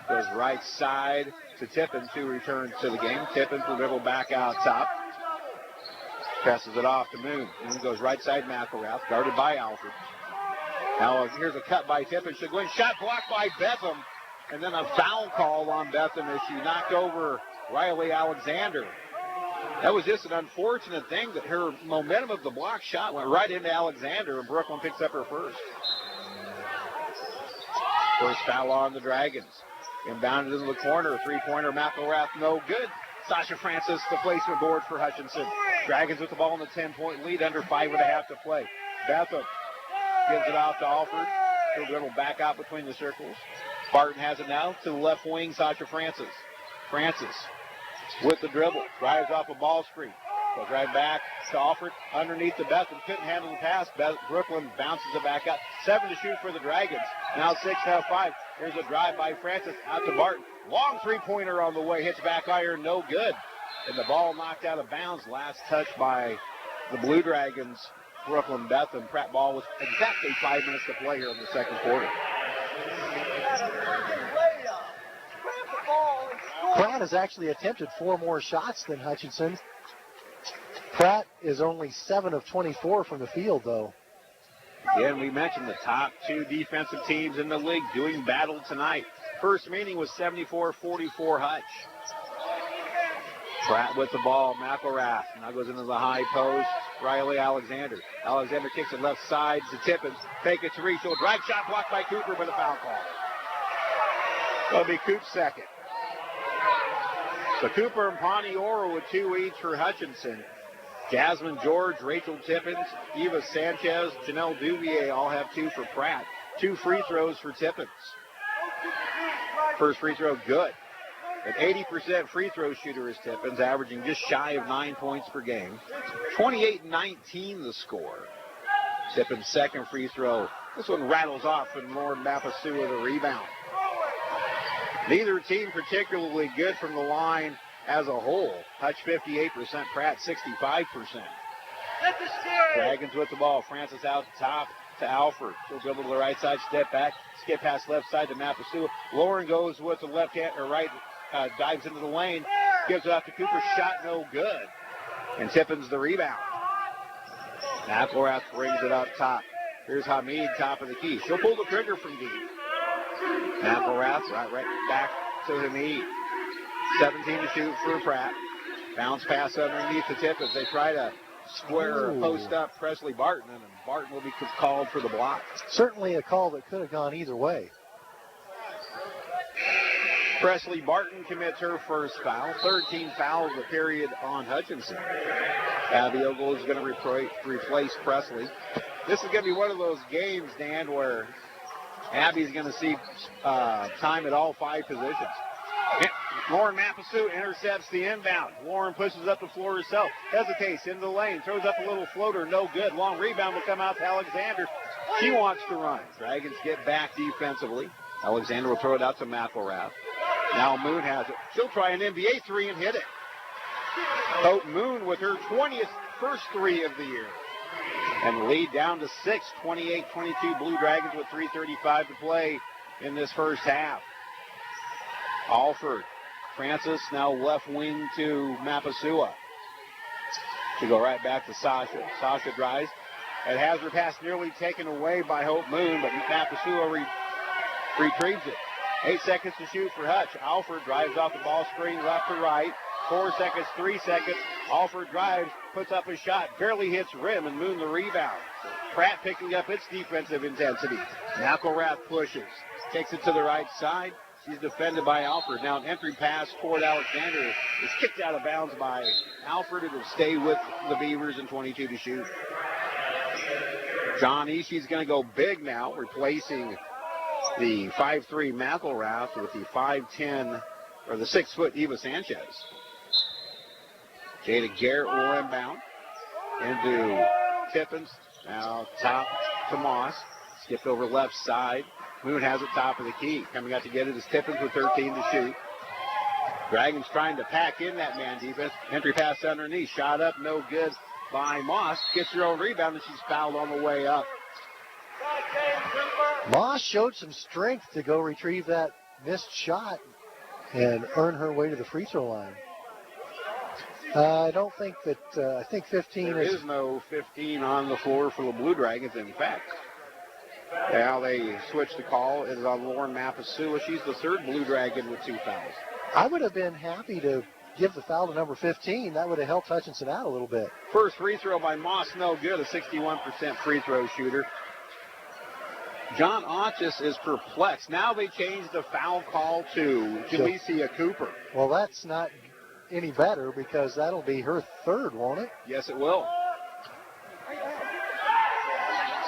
B: Goes right side to Tippin to return to the game. Tippin for dribble back out top. Passes it off to Moon. Moon goes right side McElrath, guarded by Alfred. Now here's a cut by Tippin. Should win. Shot blocked by Betham. And then a foul call on Betham as she knocked over Riley Alexander. That was just an unfortunate thing that her momentum of the block shot went right into Alexander, and Brooklyn picks up her first. First foul on the Dragons. Inbounded into the corner. Three-pointer, McElrath, no good. Sasha Francis, the placement board for Hutchinson. Dragons with the ball in the 10-point lead, under 5.5 to play. Betham gives it off to Alford. He'll dribble back out between the circles. Barton has it now to the left wing, Sasha Francis. Francis with the dribble, drives off a ball screen. Goes right back to Alford, underneath the Betham. Couldn't handle the pass. Brooklyn bounces it back up. 7 to shoot for the Dragons. Now 6 have 5. Here's a drive by Francis out to Barton. Long three-pointer on the way. Hits back iron, no good. And the ball knocked out of bounds. Last touch by the Blue Dragons, Brooklyn Bethel. Pratt ball with exactly 5 minutes to play here in the second quarter.
C: Pratt has actually attempted 4 more shots than Hutchinson. Pratt is only 7 of 24 from the field, though.
B: Again, we mentioned the top 2 defensive teams in the league doing battle tonight. First meeting was 74-44 Hutch. Pratt with the ball. McElrath now goes into the high post. Riley Alexander. Alexander kicks it left side to Tippins. Fake it to reach. Drive shot blocked by Cooper with a foul call. That'll be Coop's second. So Cooper and Pawnee Oro with 2 each for Hutchinson. Jasmine George, Rachel Tippins, Eva Sanchez, Janelle Duvier all have 2 for Pratt. 2 free throws for Tippins. First free throw good. An 80% free throw shooter is Tippins, averaging just shy of 9 points per game. 28-19 the score. Tippins' second free throw. This one rattles off, and Lauren Mapasua with a rebound. Neither team particularly good from the line as a whole. Hutch 58%, Pratt 65%. Dragons with the ball. Francis out top to Alford. She'll dribble to the right side, step back, skip past left side to Mapasua. Lauren goes with the left hand or right, dives into the lane, gives it out to Cooper. Shot no good. And Tippins the rebound. McElrath brings it up top. Here's Hamid, top of the key. She'll pull the trigger from deep. McElrath right back to Hamid. 17 to shoot for Pratt. Bounce pass underneath the Tippins. They try to square or post up Presley Barton, and Barton will be called for the block.
C: Certainly a call that could have gone either way.
B: Presley Barton commits her first foul. 13 fouls a period on Hutchinson. Abby Ogle is going to replace Presley. This is going to be one of those games, Dan, where Abby's going to see time at all 5 positions. Lauren Mapasua intercepts the inbound. Lauren pushes up the floor herself, hesitates into the lane, throws up a little floater, no good. Long rebound will come out to Alexander. She wants to run. Dragons get back defensively. Alexander will throw it out to McElrath. Now Moon has it. She'll try an NBA 3 and hit it. Hope Moon with her 20th first 3 of the year. And the lead down to 6, 28-22 Blue Dragons with 3:35 to play in this first half. Alford. Francis now left wing to Mapasua. To go right back to Sasha. Sasha drives and has her pass nearly taken away by Hope Moon, but Mapasua retrieves it. 8 seconds to shoot for Hutch. Alford drives off the ball screen left to right. 4 seconds, 3 seconds. Alford drives, puts up a shot, barely hits rim, and Moon the rebound. Pratt picking up its defensive intensity. McElrath pushes. Takes it to the right side. She's defended by Alford. Now an entry pass toward Alexander is kicked out of bounds by Alford. It'll stay with the Beavers and 22 to shoot. John Ishii's going to go big now, replacing the 5'3 McElrath with the 5'10 or the 6' Eva Sanchez. Jada Garrett will inbound into Tippins. Now top to Moss. Skipped over left side. Moon has it top of the key. Coming out to get it is Tippins with 13 to shoot. Dragons trying to pack in that man defense. Entry pass underneath. Shot up, no good by Moss. Gets her own rebound, and she's fouled on the way up.
C: Moss showed some strength to go retrieve that missed shot and earn her way to the free throw line. I don't think that, I think 15
B: There is no 15 on the floor for the Blue Dragons, in fact. Now they switch the call. It is on Lauren Mapasua. She's the third Blue Dragon with 2 fouls.
C: I would have been happy to give the foul to number 15. That would have helped Hutchinson out a little bit.
B: First free throw by Moss, no good. A 61% free throw shooter. John Autchus is perplexed. Now they changed the foul call to Jalecia Cooper.
C: Well, that's not any better because that'll be her third, won't it?
B: Yes, it will.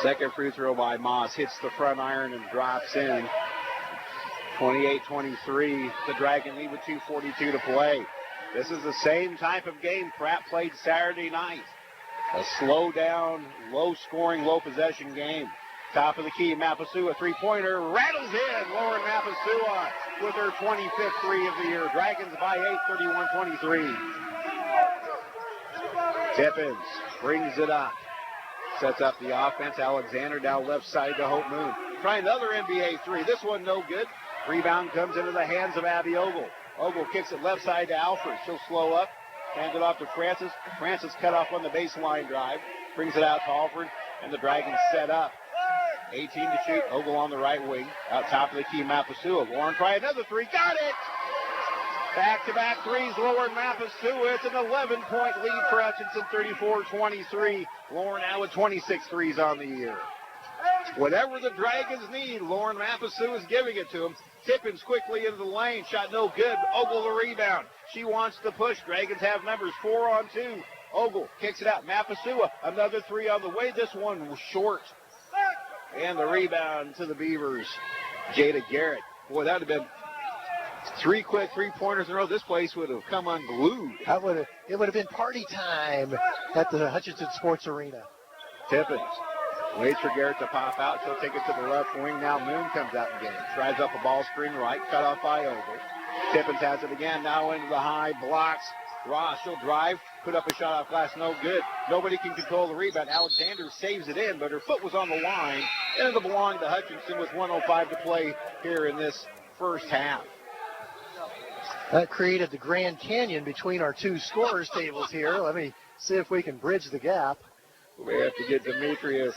B: Second free throw by Moss hits the front iron and drops in. 28-23, the Dragon lead with 2:42 to play. This is the same type of game Pratt played Saturday night. A slow down, low scoring, low possession game. Top of the key, Mapasua, three-pointer, rattles in. Lauren Mapasua with her 25th 3 of the year. Dragons by 8, 31-23. Tippins brings it up. Sets up the offense. Alexander down left side to Hope Moon. Try another NBA three. This one no good. Rebound comes into the hands of Abby Ogle. Ogle kicks it left side to Alford. She'll slow up. Hands it off to Francis. Francis cut off on the baseline drive. Brings it out to Alford. And the Dragons set up. 18 to shoot. Ogle on the right wing. Out top of the key, Mapasua. Lauren try another three. Got it! Back-to-back threes, Lauren Mapasua. It's an 11-point lead for Hutchinson, 34-23. Lauren now with 26 threes on the year. Whatever the Dragons need, Lauren Mapasua is giving it to them. Tippins quickly into the lane. Shot no good. Ogle the rebound. She wants to push. Dragons have numbers 4-on-2. Ogle kicks it out. Mapasua, another three on the way. This one was short. And the rebound to the Beavers. Jada Garrett. Boy, that would have been 3 quick three-pointers in a row. This place would have come unglued.
C: It would have been party time at the Hutchinson Sports Arena.
B: Tippins waits for Garrett to pop out. She'll take it to the left wing. Now Moon comes out and gains. Drives up a ball screen right. Cut off by Ogle. Tippins has it again. Now into the high. Blocks. Ross, she'll drive. Put up a shot off glass. No good. Nobody can control the rebound. Alexander saves it in, but her foot was on the line. And it'll belong to Hutchinson with 1:05 to play here in this first half.
C: That created the Grand Canyon between our two scorers tables here. Let me see if we can bridge the gap.
B: We have to get Demetrius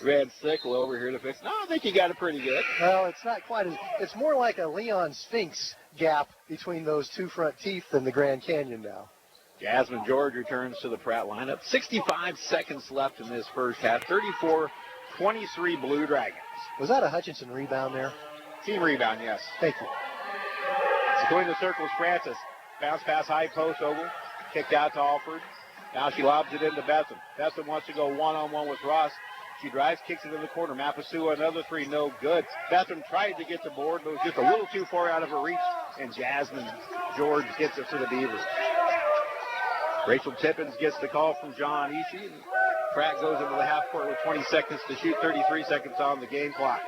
B: Van Sickle over here to fix. No, I think you got it pretty good.
C: Well, it's not quite as, it's more like a Leon Sphinx gap between those two front teeth than the Grand Canyon now.
B: Jasmine George returns to the Pratt lineup. 65 seconds left in this first half. 34-23 Blue Dragons.
C: Was that a Hutchinson rebound there?
B: Team rebound, yes.
C: Thank you.
B: Between the circles, Francis. Bounce pass high post, Ogle. Kicked out to Alford. Now she lobs it into Betham. Betham wants to go one-on-one with Ross. She drives, kicks it in the corner. Mapasua, another three, no good. Betham tried to get the board, but was just a little too far out of her reach. And Jasmine George gets it for the Beavers. Rachel Tippins gets the call from John Ishii. Pratt goes into the half court with 20 seconds to shoot, 33 seconds on the game clock.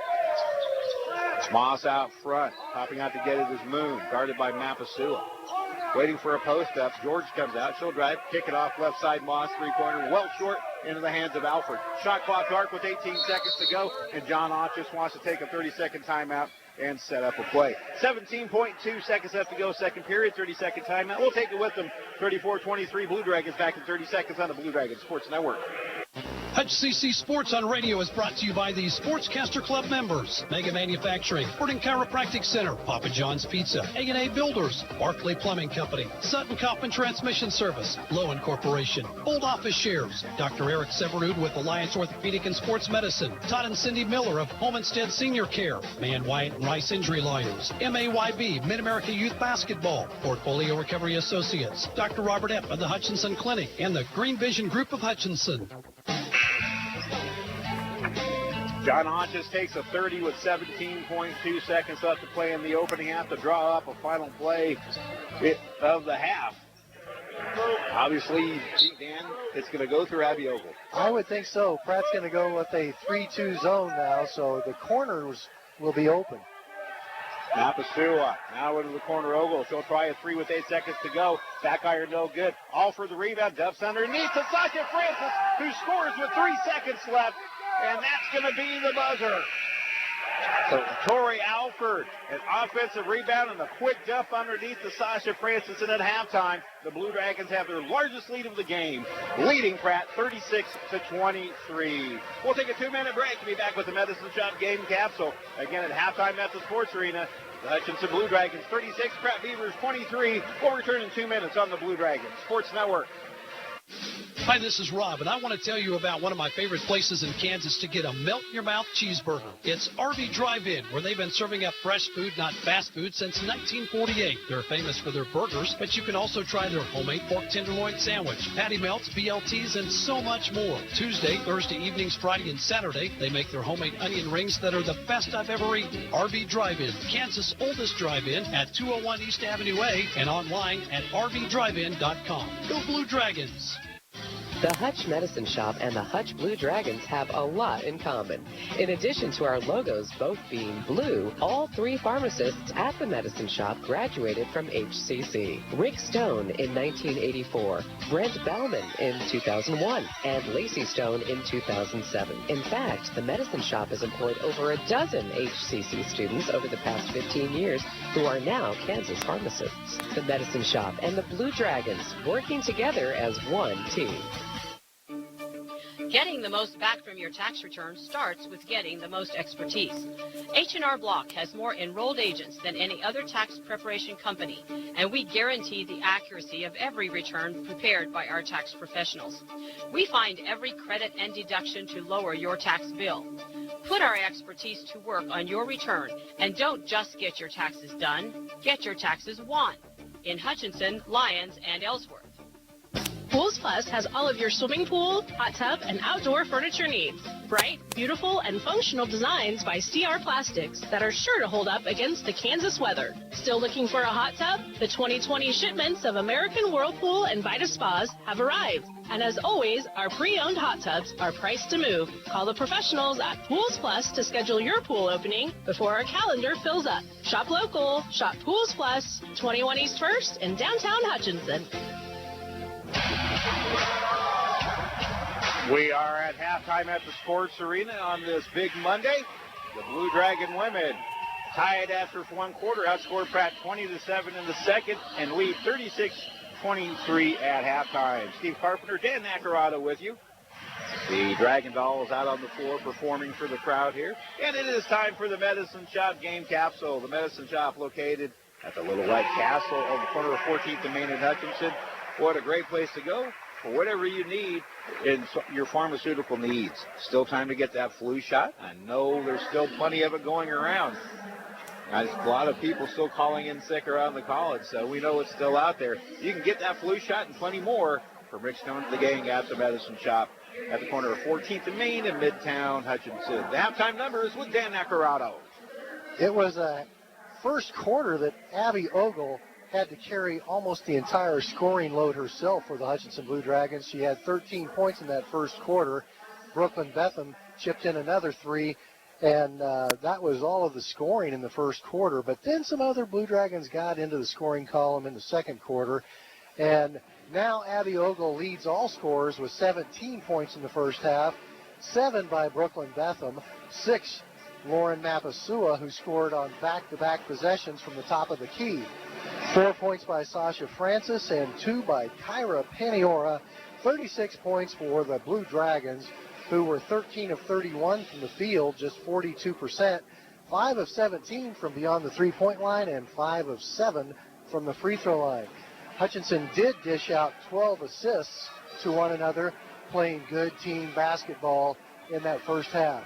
B: Moss out front. Popping out to get it is Moon, guarded by Mapasua. Waiting for a post-up. George comes out. She'll drive. Kick it off left side. Moss, three-pointer. Well short into the hands of Alford. Shot clock dark with 18 seconds to go. And John Ott just wants to take a 30-second timeout and set up a play. 17.2 seconds left to go. Second period. 30-second timeout. We'll take it with them. 34-23 Blue Dragons back in 30 seconds on the Blue Dragons Sports Network.
G: HCC Sports on Radio is brought to you by the Sportscaster Club members. Mega Manufacturing, Sporting Chiropractic Center, Papa John's Pizza, A&A Builders, Barclay Plumbing Company, Sutton Kaufman Transmission Service, Lowen Corporation, Old Office Shares, Dr. Eric Severud with Alliance Orthopedic and Sports Medicine, Todd and Cindy Miller of Home Instead Senior Care, Man Wyatt and Rice Injury Lawyers, MAYB, Mid-America Youth Basketball, Portfolio Recovery Associates, Dr. Robert Epp of the Hutchinson Clinic, and the Green Vision Group of Hutchinson.
B: John Hodges takes a 30 with 17.2 seconds left to play in the opening half to draw up a final play of the half. Obviously, Dan, it's going to go through Abby Ogle.
C: I would think so. Pratt's going to go with a 3-2 zone now, so the corners will be open.
B: Mapasua now into the corner. Ogle. She'll try a three with 8 seconds to go. Back iron no good. All for the rebound. Duffs underneath to Sasha Francis, who scores with 3 seconds left. And that's going to be the buzzer. So Tori Alford, an offensive rebound and a quick dump underneath to Sasha Francis. And at halftime, the Blue Dragons have their largest lead of the game, leading Pratt 36-23. We'll take a 2-minute break and be back with the Medicine Shop game capsule. Again, at halftime at the Sports Arena, the Hutchinson Blue Dragons 36, Pratt Beavers 23. We'll return in 2 minutes on the Blue Dragons Sports Network.
G: Hi, this is Rob, and I want to tell you about one of my favorite places in Kansas to get a melt-in-your-mouth cheeseburger. It's RV Drive-In, where they've been serving up fresh food, not fast food, since 1948. They're famous for their burgers, but you can also try their homemade pork tenderloin sandwich, patty melts, BLTs, and so much more. Tuesday, Thursday evenings, Friday, and Saturday, they make their homemade onion rings that are the best I've ever eaten. RV Drive-In, Kansas' oldest drive-in at 201 East Avenue A and online at rvdrivein.com. Go Blue Dragons!
D: The Hutch Medicine Shop and the Hutch Blue Dragons have a lot in common. In addition to our logos both being blue, all 3 pharmacists at the Medicine Shop graduated from HCC. Rick Stone in 1984, Brent Bellman in 2001, and Lacey Stone in 2007. In fact, the Medicine Shop has employed over a dozen HCC students over the past 15 years who are now Kansas pharmacists. The Medicine Shop and the Blue Dragons working together as one team.
E: Getting the most back from your tax return starts with getting the most expertise. H&R Block has more enrolled agents than any other tax preparation company, and we guarantee the accuracy of every return prepared by our tax professionals. We find every credit and deduction to lower your tax bill. Put our expertise to work on your return, and don't just get your taxes done, get your taxes won in Hutchinson, Lyons, and Ellsworth.
F: Pools Plus has all of your swimming pool, hot tub, and outdoor furniture needs. Bright, beautiful, and functional designs by CR Plastics that are sure to hold up against the Kansas weather. Still looking for a hot tub? The 2020 shipments of American Whirlpool and Vita Spas have arrived. And as always, our pre-owned hot tubs are priced to move. Call the professionals at Pools Plus to schedule your pool opening before our calendar fills up. Shop local, shop Pools Plus, 21 East 1st in downtown Hutchinson.
B: We are at halftime at the Sports Arena on this big Monday. The Blue Dragon women tied after one quarter, outscored Pratt 20-7 in the second, and lead 36-23 at halftime. Steve Carpenter, Dan Nacarado with you. The Dragon Dolls out on the floor performing for the crowd here. And it is time for the Medicine Shop game capsule. The Medicine Shop located at the Little White Castle on the corner of 14th and Main in Hutchinson. What a great place to go for whatever you need in your pharmaceutical needs. Still time to get that flu shot. I know there's still plenty of it going around. A lot of people still calling in sick around the college, so we know it's still out there. You can get that flu shot and plenty more from Rick Stone and the gang at the Medicine Shop at the corner of 14th and Main in Midtown Hutchinson. The halftime numbers with Dan Nacarado.
C: It was a first quarter that Abby Ogle had to carry almost the entire scoring load herself for the Hutchinson Blue Dragons. She had 13 points in that first quarter. Brooklyn Betham chipped in another 3, and that was all of the scoring in the first quarter. But then some other Blue Dragons got into the scoring column in the second quarter, and now Abby Ogle leads all scorers with 17 points in the first half, 7 by Brooklyn Betham, 6 Lauren Mapasua, who scored on back-to-back possessions from the top of the key. 4 points by Sasha Francis and 2 by Kyra Paniora. 36 points for the Blue Dragons, who were 13 of 31 from the field, just 42%. 5 of 17 from beyond the three-point line and 5 of 7 from the free throw line. Hutchinson did dish out 12 assists to one another, playing good team basketball in that first half.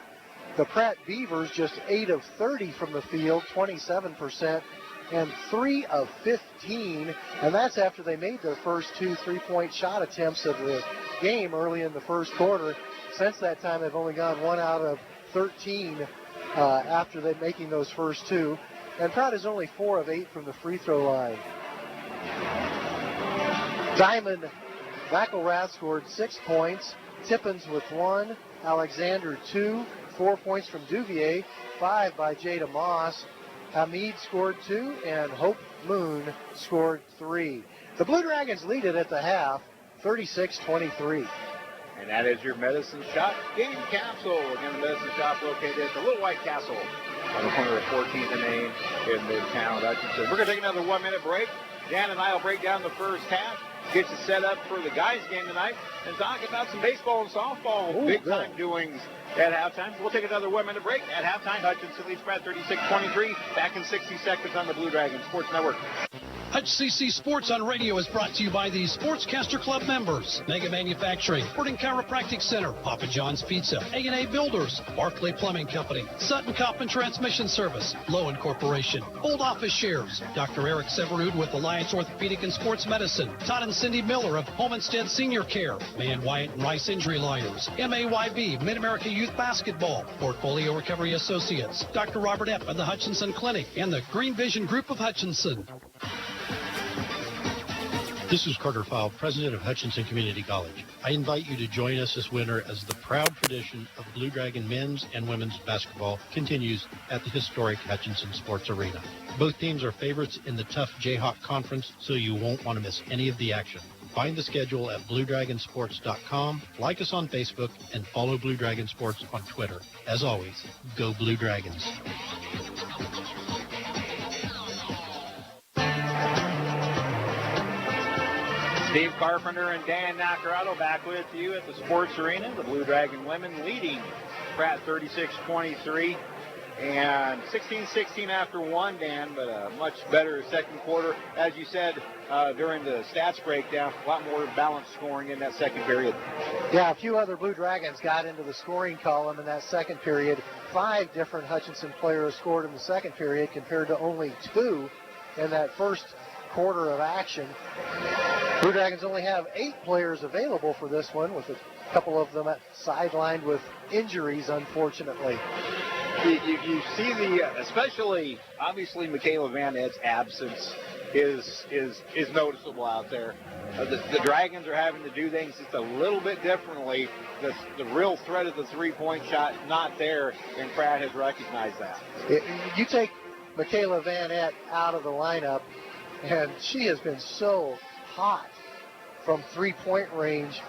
C: The Pratt Beavers just 8 of 30 from the field, 27%, and 3 of 15, and that's after they made their first 2 three-point shot attempts of the game early in the first quarter. Since that time, they've only gone 1 out of 13 after they making those first 2, and Pratt is only 4 of 8 from the free throw line. Diamond McElrath scored 6 points, Tippins with 1, Alexander 2, 4 points from Duvier, 5 by Jada Moss. Hamid scored 2, and Hope Moon scored 3. The Blue Dragons lead it at the half, 36-23.
B: And that is your Medicine Shop game capsule. Again, the Medicine Shop located at the Little White Castle on the corner of 14th and Main in Midtown Hutchinson. We're going to take another 1-minute break. Dan and I will break down the first half, get you set up for the guys' game tonight, and talk about some baseball and softball big-time doings at halftime. We'll take another 1-minute break. At halftime, Hutchinson leads Pratt 36-23. Back in 60 seconds on the Blue Dragon Sports Network.
G: HCC Sports on Radio is brought to you by the Sportscaster Club members. Mega Manufacturing, Sporting Chiropractic Center, Papa John's Pizza, A&A Builders, Barclay Plumbing Company, Sutton Coppin Transmission Service, Lowen Corporation, Old Office Shares, Dr. Eric Severud with Alliance Orthopedic and Sports Medicine, Todd and Cindy Miller of Homestead Senior Care, Man Wyatt and Rice Injury Lawyers, MAYB, Mid-America Youth Basketball, Portfolio Recovery Associates, Dr. Robert Epp of the Hutchinson Clinic, and the Green Vision Group of Hutchinson. This is Carter Fowle, president of Hutchinson Community College. I invite you to join us this winter as the proud tradition of Blue Dragon men's and women's basketball continues at the historic Hutchinson Sports Arena. Both teams are favorites in the tough Jayhawk Conference, so you won't want to miss any of the action. Find the schedule at BlueDragonSports.com, like us on Facebook, and follow Blue Dragon Sports on Twitter. As always, go Blue Dragons.
B: Steve Carpenter and Dan Nacarado back with you at the Sports Arena. The Blue Dragon women leading Pratt 36-23 and 16-16 after one, Dan, but a much better second quarter. As you said during the stats breakdown, a lot more balanced scoring in that second period.
C: Yeah, a few other Blue Dragons got into the scoring column in that second period. 5 different Hutchinson players scored in the second period compared to only 2 in that first quarter of action. Blue Dragons only have 8 players available for this one, with a couple of them sidelined with injuries, unfortunately.
B: You see especially, obviously, Michaela Van Ed's absence is noticeable out there. The Dragons are having to do things just a little bit differently. The real threat of the three-point shot not there, and Pratt has recognized that.
C: You take Michaela Van Ed out of the lineup, and she has been so hot from three-point range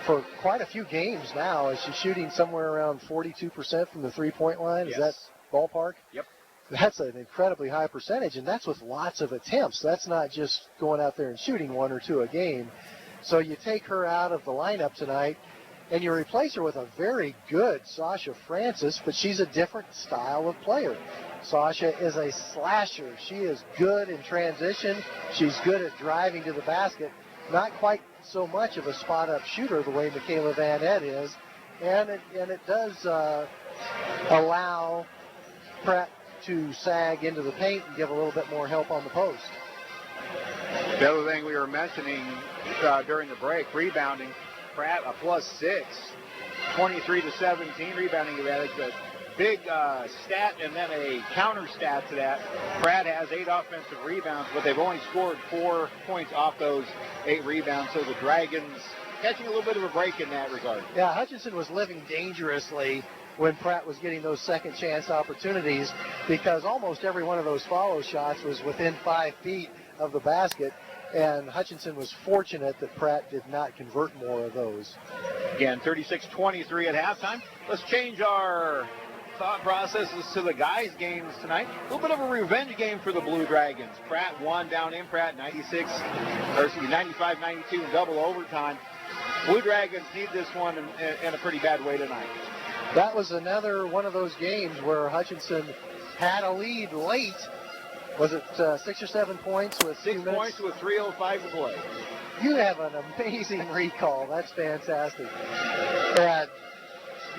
C: for quite a few games now, as she's shooting somewhere around 42% from the three-point line.
B: Yes.
C: Is that ballpark?
B: Yep.
C: That's an incredibly high percentage, and that's with lots of attempts. That's not just going out there and shooting 1 or 2 a game. So you take her out of the lineup tonight, and you replace her with a very good Sasha Francis, but she's a different style of player. Sasha is a slasher. She is good in transition. She's good at driving to the basket. Not quite so much of a spot-up shooter the way Michaela Van Ed is. And it does allow Pratt to sag into the paint and give a little bit more help on the post.
B: The other thing we were mentioning during the break, rebounding, Pratt a +6, 23-17 rebounding advantage. But big stat and then a counter stat to that. Pratt has 8 offensive rebounds, but they've only scored 4 points off those 8 rebounds. So the Dragons catching a little bit of a break in that regard.
C: Yeah, Hutchinson was living dangerously when Pratt was getting those second chance opportunities, because almost every one of those follow shots was within 5 feet of the basket, and Hutchinson was fortunate that Pratt did not convert more of those.
B: Again, 36-23 at halftime. Let's change our thought processes to the guys' games tonight. A little bit of a revenge game for the Blue Dragons. Pratt won down in Pratt 95-92 in double overtime. Blue Dragons need this one in a pretty bad way tonight.
C: That was another one of those games where Hutchinson had a lead late. Was it 6 or 7 points with
B: 6 points with 3:05 to play?
C: You have an amazing recall. That's fantastic. And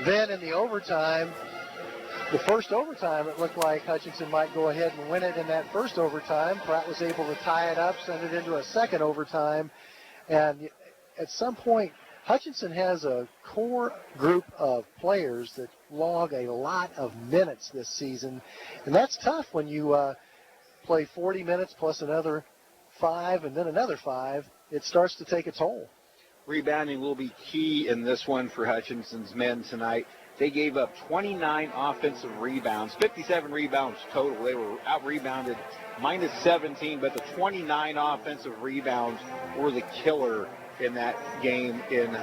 C: then in the overtime, the first overtime, it looked like Hutchinson might go ahead and win it in that first overtime. Pratt was able to tie it up, send it into a second overtime. And at some point, Hutchinson has a core group of players that log a lot of minutes this season. And that's tough when you play 40 minutes plus another 5 and then another 5. It starts to take a toll.
B: Rebounding will be key in this one for Hutchinson's men tonight. They gave up 29 offensive rebounds, 57 rebounds total. They were out-rebounded -17, but the 29 offensive rebounds were the killer in that game in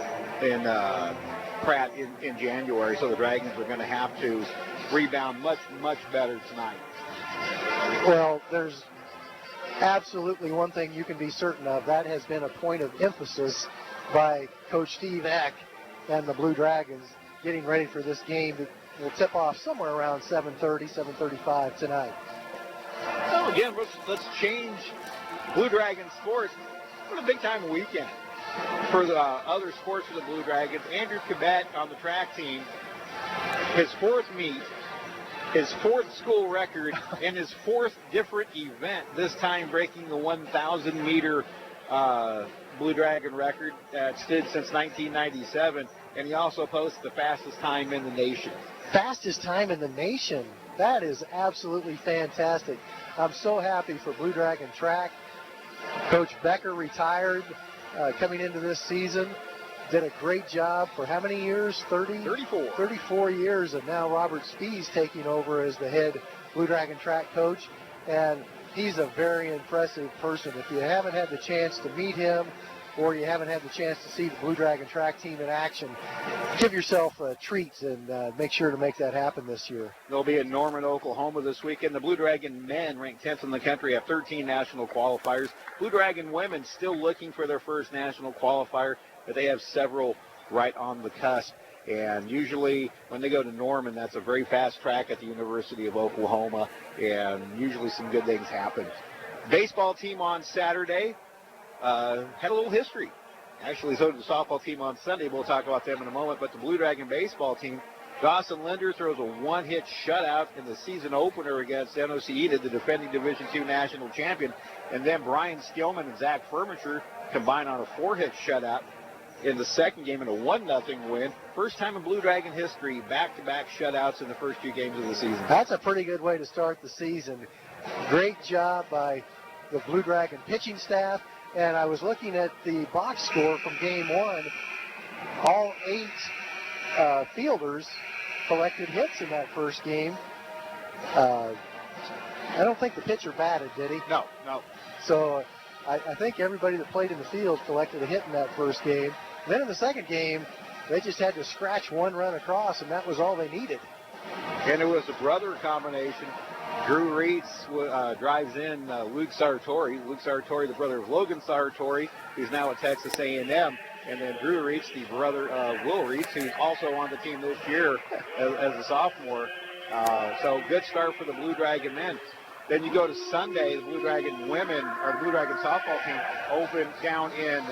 B: Pratt in January. So the Dragons are going to have to rebound much, much better tonight.
C: Well, there's absolutely one thing you can be certain of. That has been a point of emphasis by Coach Steve Eck and the Blue Dragons, getting ready for this game that will tip off somewhere around 7:30, 7:35 tonight.
B: So again, let's change Blue Dragon sports. What a big-time weekend for the other sports for the Blue Dragons. Andrew Cabet on the track team, his 4th meet, his 4th school record, and his 4th different event, this time breaking the 1,000-meter Blue Dragon record that stood since 1997, and he also posts the fastest time in the nation.
C: Fastest time in the nation. That is absolutely fantastic. I'm so happy for Blue Dragon track. Coach Becker retired coming into this season. Did a great job for how many years?
B: 34.
C: 34 years, and now Robert Spee's taking over as the head Blue Dragon track coach, and he's a very impressive person. If you haven't had the chance to meet him or you haven't had the chance to see the Blue Dragon track team in action, give yourself a treat and make sure to make that happen this year.
B: They'll be in Norman, Oklahoma this weekend. The Blue Dragon men, ranked 10th in the country, have 13 national qualifiers. Blue Dragon women still looking for their first national qualifier, but they have several right on the cusp. And usually when they go to Norman, that's a very fast track at the University of Oklahoma, and usually some good things happen. Baseball team on Saturday had a little history. Actually, so did the softball team on Sunday. We'll talk about them in a moment. But the Blue Dragon baseball team, Dawson Linder throws a one-hit shutout in the season opener against NOC Enid, the defending Division II national champion. And then Brian Skillman and Zach Furniture combine on a four-hit shutout in the second game in a 1-0 win. First time in Blue Dragon history, back-to-back shutouts in the first two games of the season.
C: That's a pretty good way to start the season. Great job by the Blue Dragon pitching staff. And I was looking at the box score from game one. All 8 fielders collected hits in that first game. I don't think the pitcher batted, did he?
B: No.
C: So I think everybody that played in the field collected a hit in that first game. Then in the second game, they just had to scratch one run across, and that was all they needed.
B: And it was a brother combination. Drew Reitz drives in Luke Sartori. Luke Sartori, the brother of Logan Sartori, who's now at Texas A&M. And then Drew Reitz, the brother of Will Reitz, who's also on the team this year as a sophomore. So good start for the Blue Dragon men. Then you go to Sunday, the Blue Dragon women, or the Blue Dragon softball team, open down in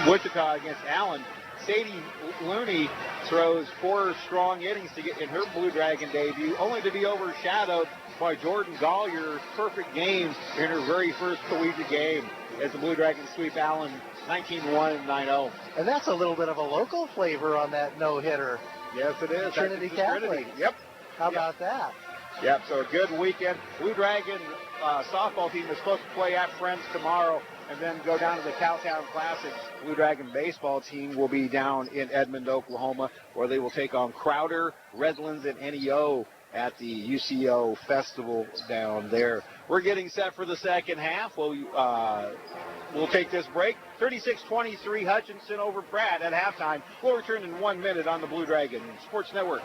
B: Wichita against Allen. Sadie Looney throws 4 strong innings to get in her Blue Dragon debut, only to be overshadowed by Jordan Gollier's perfect game in her very first collegiate game as the Blue Dragons sweep Allen 19-1 and 9-0.
C: And that's a little bit of a local flavor on that no-hitter.
B: Yes, it is.
C: Trinity Catholic.
B: Trinity. Yep.
C: How about that?
B: Yep, so a good weekend. Blue Dragon softball team is supposed to play at Friends tomorrow and then go down to the Cowtown Classics. Blue Dragon baseball team will be down in Edmond, Oklahoma, where they will take on Crowder, Redlands, and NEO at the UCO Festival down there. We're getting set for the second half. We'll take this break. 36-23 Hutchinson over Pratt at halftime. We'll return in 1 minute on the Blue Dragon Sports Network.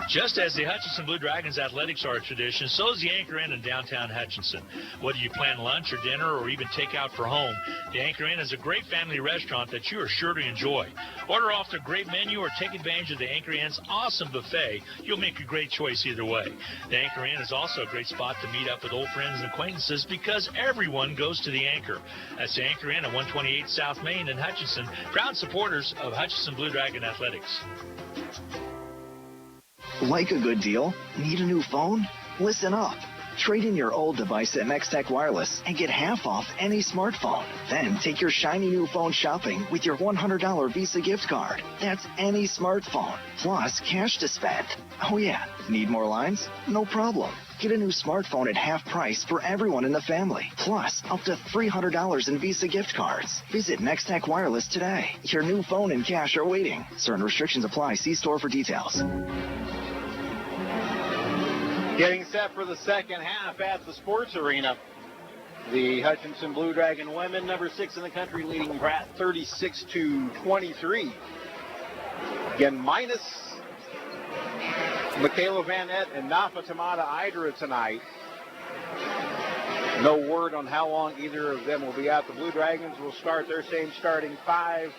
K: Just as the Hutchinson Blue Dragons athletics are a tradition, so is the Anchor Inn in downtown Hutchinson. Whether you plan lunch or dinner or even take out for home, the Anchor Inn is a great family restaurant that you are sure to enjoy. Order off their great menu or take advantage of the Anchor Inn's awesome buffet. You'll make a great choice either way. The Anchor Inn is also a great spot to meet up with old friends and acquaintances because everyone goes to the Anchor. That's the Anchor Inn at 128 South Main in Hutchinson, proud supporters of Hutchinson Blue Dragon Athletics.
L: Like a good deal? Need a new phone? Listen up. Trade in your old device at Nextech Wireless and get half off any smartphone. Then take your shiny new phone shopping with your $100 Visa gift card. That's any smartphone, plus cash to spend. Oh yeah, need more lines? No problem. Get a new smartphone at half price for everyone in the family, plus up to $300 in Visa gift cards. Visit Nextech Wireless today. Your new phone and cash are waiting. Certain restrictions apply. See store for details.
B: Getting set for the second half at the Sports Arena. The Hutchinson Blue Dragon women, number 6 in the country, leading Pratt 36-23. Again, minus Michaela Van Etten and Nafa Tamada Idra tonight. No word on how long either of them will be out. The Blue Dragons will start their same starting 5.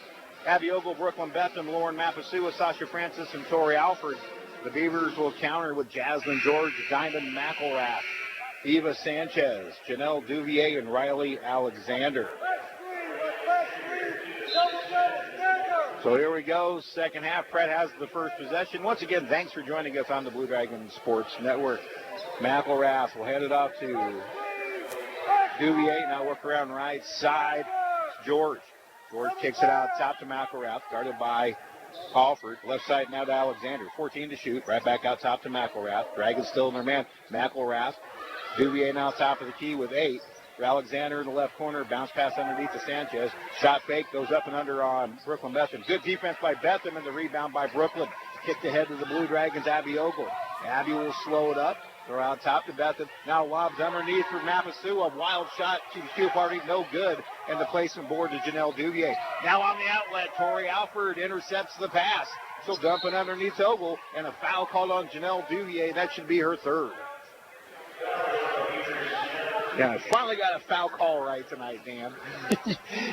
B: Abby Ogle, Brooklyn Betham, Lauren Mapasua, Sasha Francis, and Tori Alford. The Beavers will counter with Jasmine George, Diamond McElrath, Eva Sanchez, Janelle Duvier, and Riley Alexander. So here we go, second half. Pratt has the first possession. Once again, thanks for joining us on the Blue Dragon Sports Network. McElrath will hand it off to Duvier. Now work around right side. George. George kicks it out top to McElrath, guarded by Alford. Left side now to Alexander. 14 to shoot. Right back out top to McElrath. Dragons still in their man. McElrath Duvier now top of the key with 8. For Alexander in the left corner, bounce pass underneath to Sanchez. Shot fake, goes up and under on Brooklyn Betham. Good defense by Betham and the rebound by Brooklyn. Kicked ahead to the Blue Dragons, Abby Ogle. Abby will slow it up. They're out top to Betham. Now lobs underneath for Mapasu. A wild shot to the shoe party, no good. And the placement board to Janelle Duvier. Now on the outlet, Tori Alford intercepts the pass. She'll dump it underneath Ogle, and a foul called on Janelle Duvier. That should be her third. Yeah, finally got a foul call right tonight, Dan.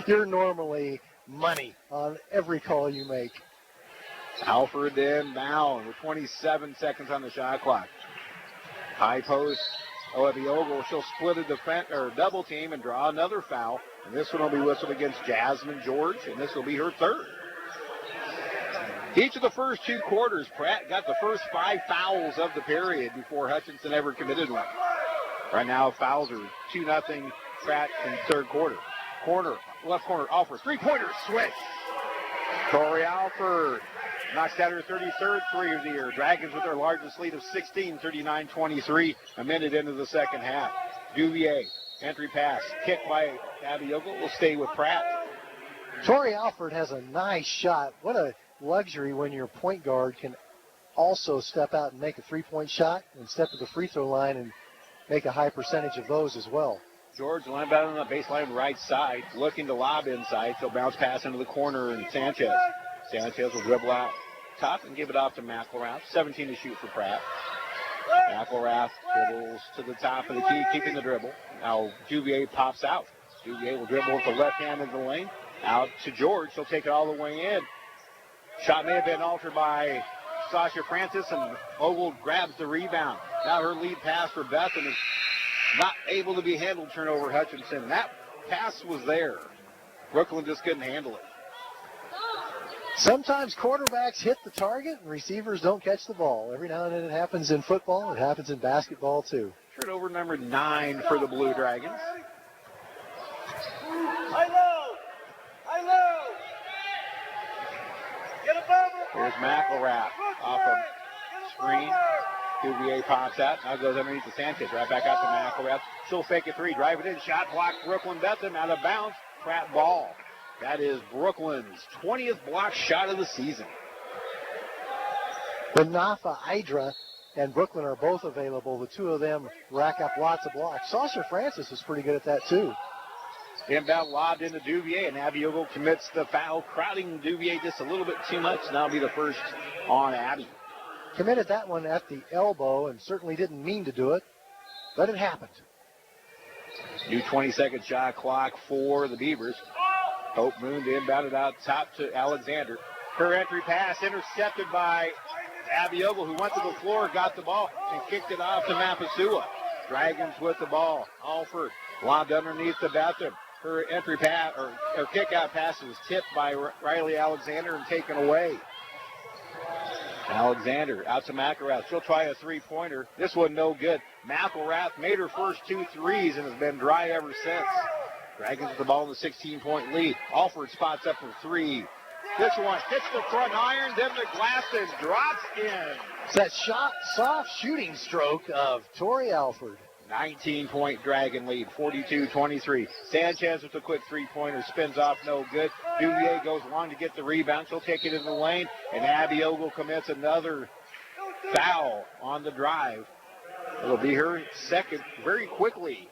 C: You're normally money on every call you make.
B: Alford then down with 27 seconds on the shot clock. High post, Abby Ogle. She'll split a double team and draw another foul. And this one will be whistled against Jasmine George, and this will be her third. Each of the first 2 quarters, Pratt got the first 5 fouls of the period before Hutchinson ever committed one. Right now, fouls are 2-0 Pratt in third quarter. Left corner, Alford, 3-pointer, switch. Tori Alford knocks out her 33rd 3 of the year. Dragons with their largest lead of 16, 39-23, a minute into the second half. Duvier, entry pass, kicked by Abby Ogle, will stay with Pratt.
C: Tori Alford has a nice shot. What a luxury when your point guard can also step out and make a 3-point shot and step to the free throw line and make a high percentage of those as well.
B: George line back on the baseline right side, looking to lob inside. She'll bounce pass into the corner, and Sanchez will dribble out top and give it off to McElrath. 17 to shoot for Pratt. McElrath dribbles to the top of the key, keeping the dribble. Now Duvier pops out. Duvier will dribble with the left hand in the lane. Out to George. She'll take it all the way in. Shot may have been altered by Sasha Francis, and Ogle grabs the rebound. Now her lead pass for Betham is not able to be handled. Turnover Hutchinson. That pass was there. Brooklyn just couldn't handle it.
C: Sometimes quarterbacks hit the target and receivers don't catch the ball. Every now and then it happens in football. It happens in basketball too.
B: Turnover number 9 for the Blue Dragons. Here's McElrath off of screen. Duvier pops out. Now goes underneath to Sanchez. Right back out to McElrath. She'll fake a 3. Drive it in. Shot blocked. Brooklyn Betham out of bounds. Pratt ball. That is Brooklyn's 20th block shot of the season.
C: When Nafa, Idra, and Brooklyn are both available, the two of them rack up lots of blocks. Sasha Francis is pretty good at that too.
B: Inbound lobbed into Duvier, and Abby Ogle commits the foul, crowding Duvier just a little bit too much. Now be the first on Abby.
C: Committed that one at the elbow and certainly didn't mean to do it, but it happened.
B: New 20-second shot clock for the Beavers. Hope Moon to inbound it out top to Alexander. Her entry pass intercepted by Abby Ogle, who went to the floor, got the ball, and kicked it off to Mapasua. Dragons with the ball. Alford lobbed underneath the Betham. Her entry pass, or kick-out pass was tipped by Riley Alexander and taken away. Alexander out to McElrath. She'll try a 3-pointer. This one no good. McElrath made her first 2 threes and has been dry ever since. Dragons with the ball in the 16-point lead. Alford spots up for 3. This one hits the front iron, then the glass and drops in.
C: It's that soft shooting stroke of Tori Alford.
B: 19-point Dragon lead, 42-23. Sanchez with a quick 3-pointer, spins off, no good. Duvier goes long to get the rebound. She'll take it in the lane, and Abby Ogle commits another foul on the drive. It'll be her second very quickly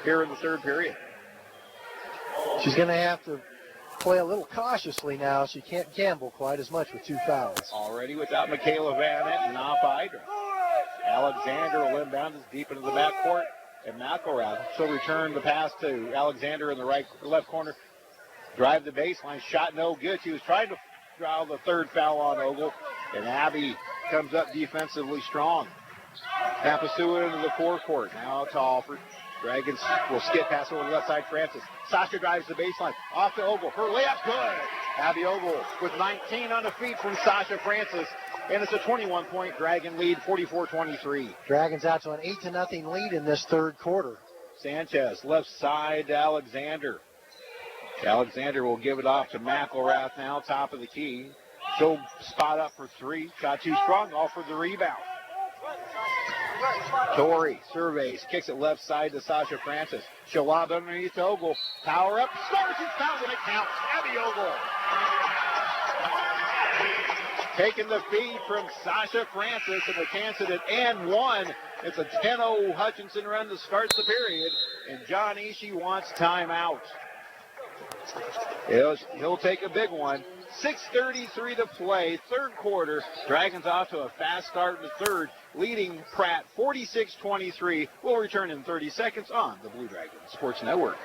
B: here in the third period.
C: She's going to have to play a little cautiously now. She can't gamble quite as much with 2 fouls.
B: Already without Michaela Van Etten and off Idra. Alexander will inbound us deep into the backcourt, and McElrath. She'll return the pass to Alexander in the left corner. Drive the baseline, shot no good. She was trying to draw the third foul on Ogle, and Abby comes up defensively strong. Mapasua into the forecourt. Now to Alford. Dragons will skip past over the left side. Francis. Sasha drives the baseline. Off to Ogle. Her layup good. Abby Ogle with 19 on the feet from Sasha Francis. And it's a 21-point Dragon lead, 44-23.
C: Dragons out to an 8-0 lead in this third quarter.
B: Sanchez left side to Alexander. Alexander will give it off to McElrath now, top of the key. She'll spot up for 3. Shot too strong. Offered the rebound. Torrey surveys, kicks it left side to Sasha Francis. She'll lob underneath to Ogle. Power up, scores, it's fouled, and it counts. Abby Ogle. Taking the feed from Sasha Francis and the chance at it and one. It's a 10-0 Hutchinson run to start the period, and John Ishii wants timeout. He'll take a big one. 6:33 to play, third quarter. Dragons off to a fast start in the third, leading Pratt 46-23. We'll return in 30 seconds on the Blue Dragon Sports Network.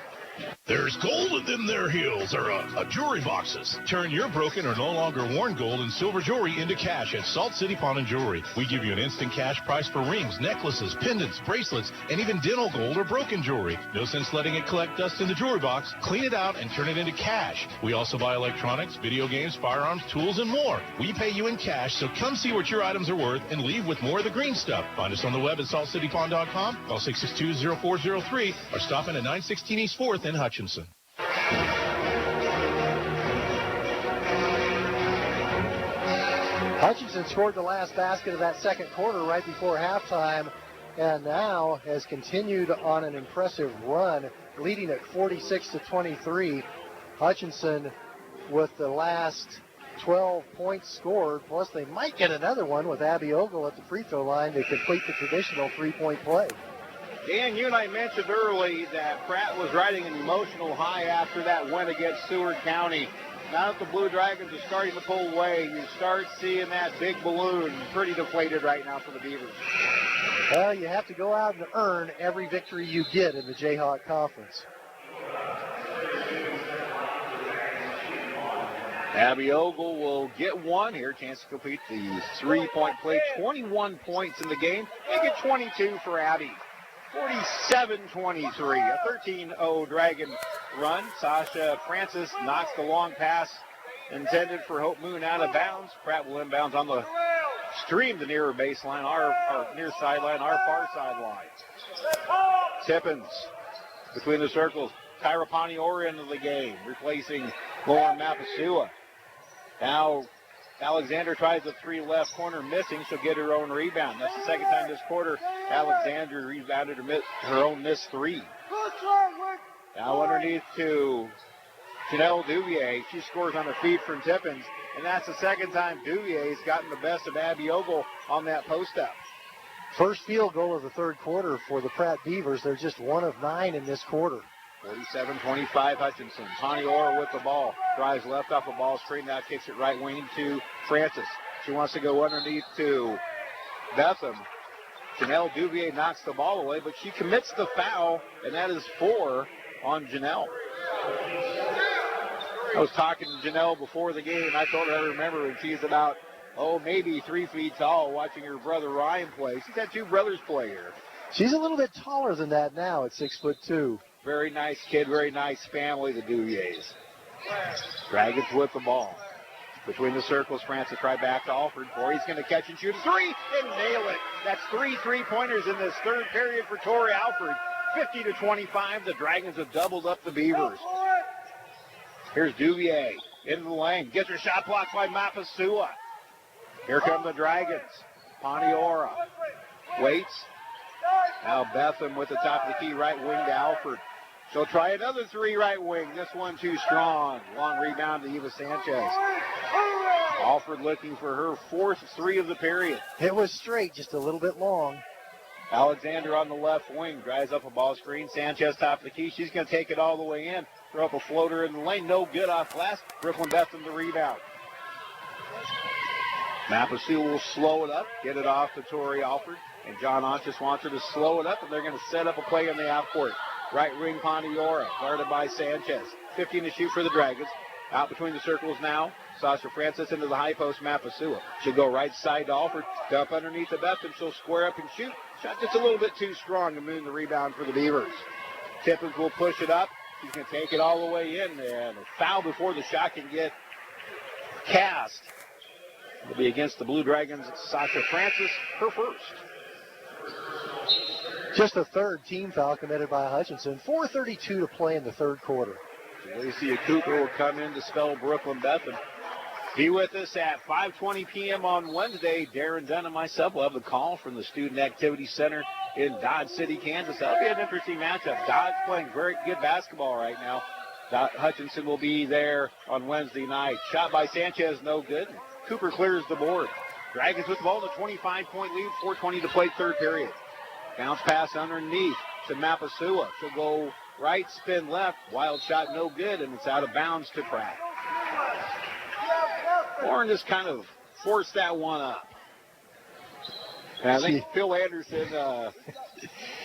M: There's gold within their heels, or jewelry boxes. Turn your broken or no longer worn gold and silver jewelry into cash at Salt City Pawn and Jewelry. We give you an instant cash price for rings, necklaces, pendants, bracelets, and even dental gold or broken jewelry. No sense letting it collect dust in the jewelry box. Clean it out and turn it into cash. We also buy electronics, video games, firearms, tools, and more. We pay you in cash, so come see what your items are worth and leave with more of the green stuff. Find us on the web at saltcitypawn.com, call 662-0403, or stop in at 916 East 4th in Hutchinson.
C: Hutchinson scored the last basket of that second quarter right before halftime, and now has continued on an impressive run, leading at 46-23. Hutchinson with the last 12 points scored, plus they might get another one with Abby Ogle at the free throw line to complete the traditional three-point play.
B: Dan, you and I mentioned early that Pratt was riding an emotional high after that win against Seward County. Now that the Blue Dragons are starting to pull away, you start seeing that big balloon pretty deflated right now for the Beavers.
C: Well, you have to go out and earn every victory you get in the Jayhawk Conference.
B: Abby Ogle will get one here, chance to complete the three-point play. 21 points in the game, and get 22 for Abby. 47-23, a 13-0 Dragon run. Sasha Francis knocks the long pass intended for Hope Moon out of bounds. Pratt will inbounds on the stream, the nearer baseline, our near sideline, our far sideline. Tippins between the circles. Kyra Paniora into the game, replacing Lauren Mapasua. Now Alexander tries the three left corner, missing. She'll get her own rebound. That's the second time this quarter Alexander rebounded her own missed three. Now underneath to Janelle Duvier. She scores on a feed from Tippins, and that's the second time Duvier's gotten the best of Abby Ogle on that post-up.
C: First field goal of the third quarter for the Pratt Beavers. They're just 1 of 9 in this quarter.
B: 47-25 Hutchinson. Paniora with the ball. Drives left off a ball screen. Now kicks it right wing to Francis. She wants to go underneath to Betham. Janelle Duvier knocks the ball away, but she commits the foul, and that is 4 on Janelle. I was talking to Janelle before the game. I told her I remember when she's about, maybe 3 feet tall, watching her brother Ryan play. She's had 2 brothers play here.
C: She's a little bit taller than that now at 6'2".
B: Very nice kid, very nice family, the Duviers. Dragons with the ball. Between the circles, Francis right back to Alford. Corey's going to catch and shoot a three and nail it. That's 3 3-pointers in this third period for Tori Alford. 50-25, the Dragons have doubled up the Beavers. Here's Duvier into the lane. Gets her shot blocked by Mapasua. Here come the Dragons. Paniora waits. Now Betham with the top of the key right wing to Alford. She'll try another 3 right wing. This one too strong. Long rebound to Eva Sanchez. Alford looking for her 4th 3 of the period.
C: It was straight, just a little bit long.
B: Alexander on the left wing drives up a ball screen. Sanchez top of the key. She's going to take it all the way in. Throw up a floater in the lane. No good off glass. Brooklyn Betham the rebound. Mapasua will slow it up. Get it off to Tori Alford. And John Onchus wants her to slow it up, and they're going to set up a play in the half court. Right wing Paniora, guarded by Sanchez. 15 to shoot for the Dragons. Out between the circles now. Sasha Francis into the high post, Mapasua. She'll go right side to Alford. Dump underneath the Betham. She'll square up and shoot. Shot just a little bit too strong to moon the rebound for the Beavers. Tippins will push it up. She's going to take it all the way in. And a foul before the shot can get cast. It'll be against the Blue Dragons. Sasha Francis, her first.
C: Just a third team foul committed by Hutchinson. 4:32 to play in the third quarter.
B: Lacey Cooper will come in to spell Brooklyn Betham. Be with us at 5:20 p.m. on Wednesday. Darren Dunn and myself will have the call from the Student Activity Center in Dodge City, Kansas. That'll be an interesting matchup. Dodge playing very good basketball right now. Hutchinson will be there on Wednesday night. Shot by Sanchez, no good. Cooper clears the board. Dragons with the ball in a 25-point lead, 4:20 to play, third period. Bounce pass underneath to Mapasua. She'll go right, spin left. Wild shot, no good, and it's out of bounds to Pratt. Warren just kind of forced that one up. And I think Phil Anderson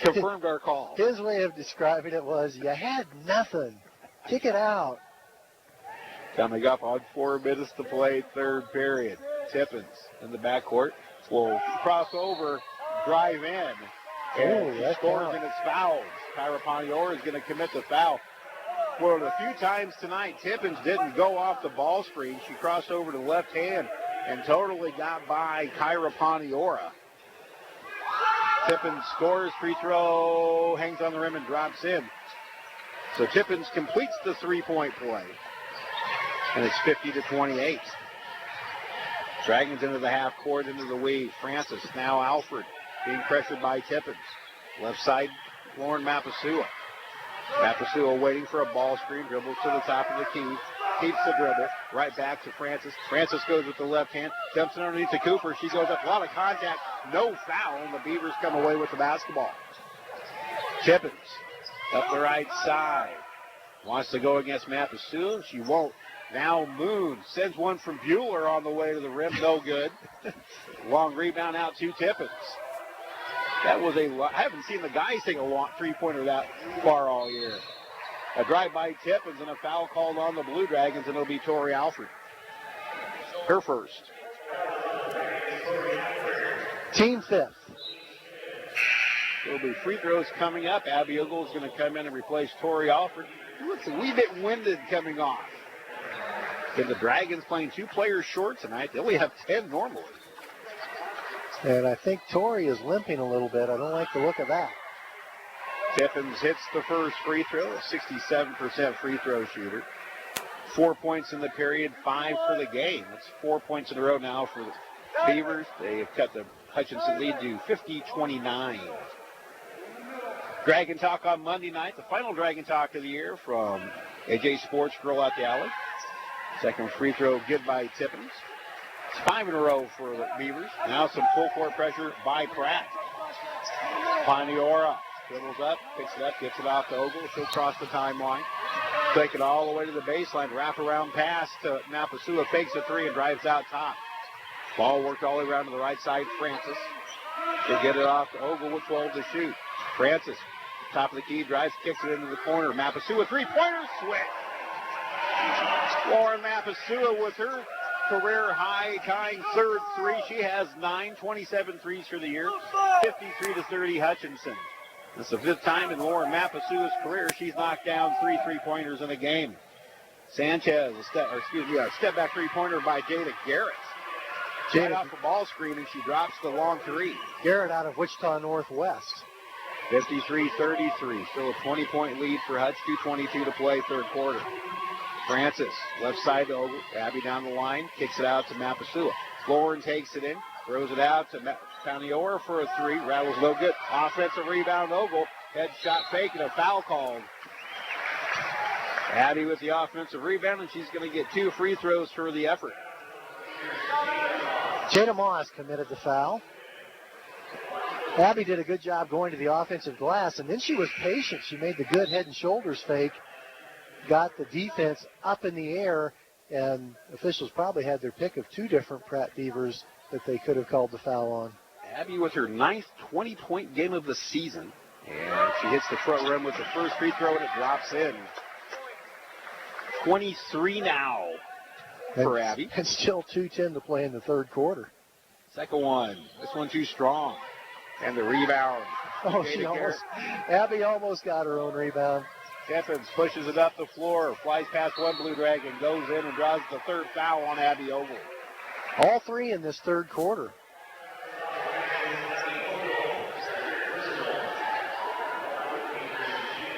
B: confirmed our call.
C: His way of describing it was, you had nothing. Kick it out.
B: Coming up on 4 minutes to play, third period. Tippins in the backcourt will cross over, drive in, and she scores and it's fouled. Kyra Ponior is going to commit the foul. Well, a few times tonight, Tippins didn't go off the ball screen. She crossed over to the left hand and totally got by Kyra Poniora. Tippins scores, free throw, hangs on the rim and drops in. So Tippins completes the three-point play. And it's 50-28. Dragons into the half court, into the weave. Francis, now Alfred, being pressured by Tippins. Left side, Lauren Mapasua. Mapasua waiting for a ball screen, dribbles to the top of the key, keeps the dribble, right back to Francis. Francis goes with the left hand, dumps it underneath to Cooper. She goes up, a lot of contact, no foul, and the Beavers come away with the basketball. Tippins up the right side. Wants to go against Mapasua. She won't. Now Moon sends one from Bueller on the way to the rim. No good. Long rebound out to Tippins. That was I haven't seen the guys take a long three-pointer that far all year. A drive by Tippins and a foul called on the Blue Dragons, and it'll be Tori Alfred. Her first.
C: Team fifth.
B: There'll be free throws coming up. Abby Ogle is going to come in and replace Tori Alfred. Looks a wee bit winded coming off. And the Dragons playing 2 players short tonight. They only have 10 normally.
C: And I think Tori is limping a little bit. I don't like the look of that.
B: Tippins hits the first free throw, a 67% free throw shooter. 4 points in the period, 5 for the game. It's 4 points in a row now for the Beavers. They have cut the Hutchinson lead to 50-29. Dragon Talk on Monday night, the final Dragon Talk of the year from AJ Sports Girl Out the Alley. Second free throw good by Tippins. It's 5 in a row for the Beavers. Now some full court pressure by Pratt. Poniora dribbles up, picks it up, gets it off to Ogle. She'll cross the timeline. Take it all the way to the baseline. Wrap around pass to Mapasua. Fakes a three and drives out top. Ball worked all the way around to the right side. Francis. They get it off to Ogle with 12 to shoot. Francis, top of the key, drives, kicks it into the corner. Mapasua, three-pointer, switch. Lauren Mapasua with her career high tying third three. She has 27 threes for the year. 53-30 Hutchinson. This is the 5th time in Lauren Mapasua's career she's knocked down 3 three-pointers in a game. Sanchez, a step back three-pointer by Jada Garrett. Right off the ball screen, and she drops the long three.
C: Garrett out of Wichita Northwest.
B: 53-33. Still a 20-point lead for Hutch. 2:22 to play, third quarter. Francis, left side to Ogle. Abby down the line, kicks it out to Mapasua. Lauren takes it in, throws it out to Paniora for a three. Rattles no good. Offensive rebound, Ogle. Head shot fake and a foul called. Abby with the offensive rebound, and she's going to get 2 free throws for the effort.
C: Jada Moss committed the foul. Abby did a good job going to the offensive glass, and then she was patient. She made the good head and shoulders fake, got the defense up in the air, and officials probably had their pick of 2 different Pratt Beavers that they could have called the foul on.
B: Abby with her 9th 20-point game of the season, and she hits the front rim with the first free throw, and it drops in. 23 now for Abby.
C: And still 2:10 to play in the third quarter.
B: Second one. This one too strong. And the rebound.
C: Oh, Abby almost got her own rebound.
B: Tippins pushes it up the floor, flies past one Blue Dragon, goes in and draws the third foul on Abby Ogle.
C: All 3 in this third quarter.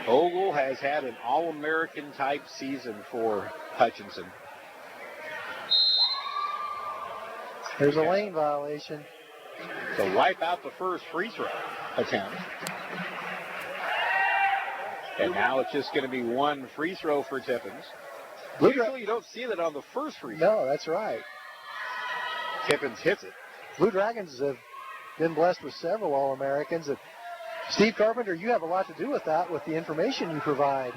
B: Ogle has had an All-American type season for Hutchinson.
C: There's a lane violation.
B: So wipe out the first free throw attempt. And now it's just going to be one free throw for Tippins. Usually you don't see that on the first free throw.
C: No, that's right.
B: Tippins hits it.
C: Blue Dragons have been blessed with several All-Americans. And Steve Carpenter, you have a lot to do with that, with the information you provide.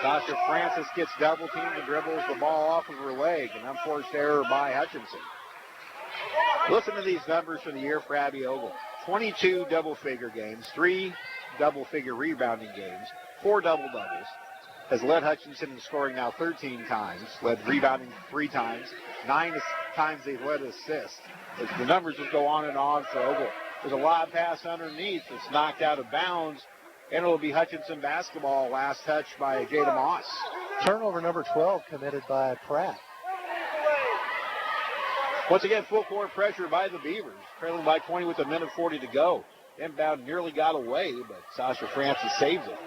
B: Sasha Francis gets double-teamed and dribbles the ball off of her leg. An unforced error by Hutchinson. Listen to these numbers for the year for Abby Ogle. 22 double-figure games, 3 double-figure rebounding games, 4 double-doubles. Has led Hutchinson in scoring now 13 times, led rebounding 3 times, 9 times they've led assists. The numbers just go on and on for Ogle. There's a lob pass underneath that's knocked out of bounds, and it'll be Hutchinson basketball. Last touch by Jada Moss.
C: Turnover number 12 committed by Pratt.
B: Once again, full court pressure by the Beavers, trailing by 20 with 1:40 to go. Inbound nearly got away, but Sasha Francis saves it.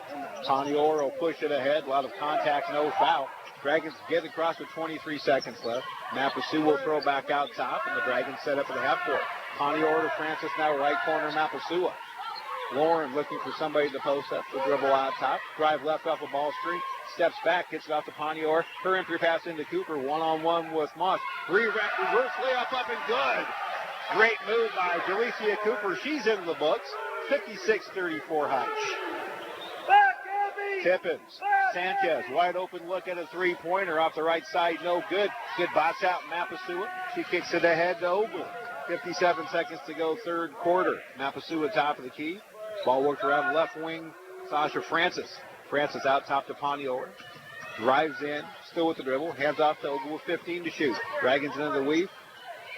B: Tani Orr will push it ahead. A lot of contact, no foul. Dragons get across with 23 seconds left. Mapasu will throw back out top, and the Dragons set up at the half court. Tani Orr to Francis, now right corner, Mapasua. Lauren looking for somebody to post up the dribble out top. Drive left off a ball screen. Steps back, gets it off to Panior. Her entry pass into Cooper. One-on-one with Moss. Reverse layup up and good. Great move by Jalecia Cooper. She's in the books. 56-34 Hutch. Tippins. Sanchez, wide open look at a three-pointer off the right side. No good. Good box out, Mapasua. She kicks it ahead to Ogle. 57 seconds to go, third quarter. Mapasua top of the key. Ball worked around the left wing. Sasha Francis. Francis out top to Panior. Drives in, still with the dribble. Hands off to Ogle with 15 to shoot. Dragons into the weave.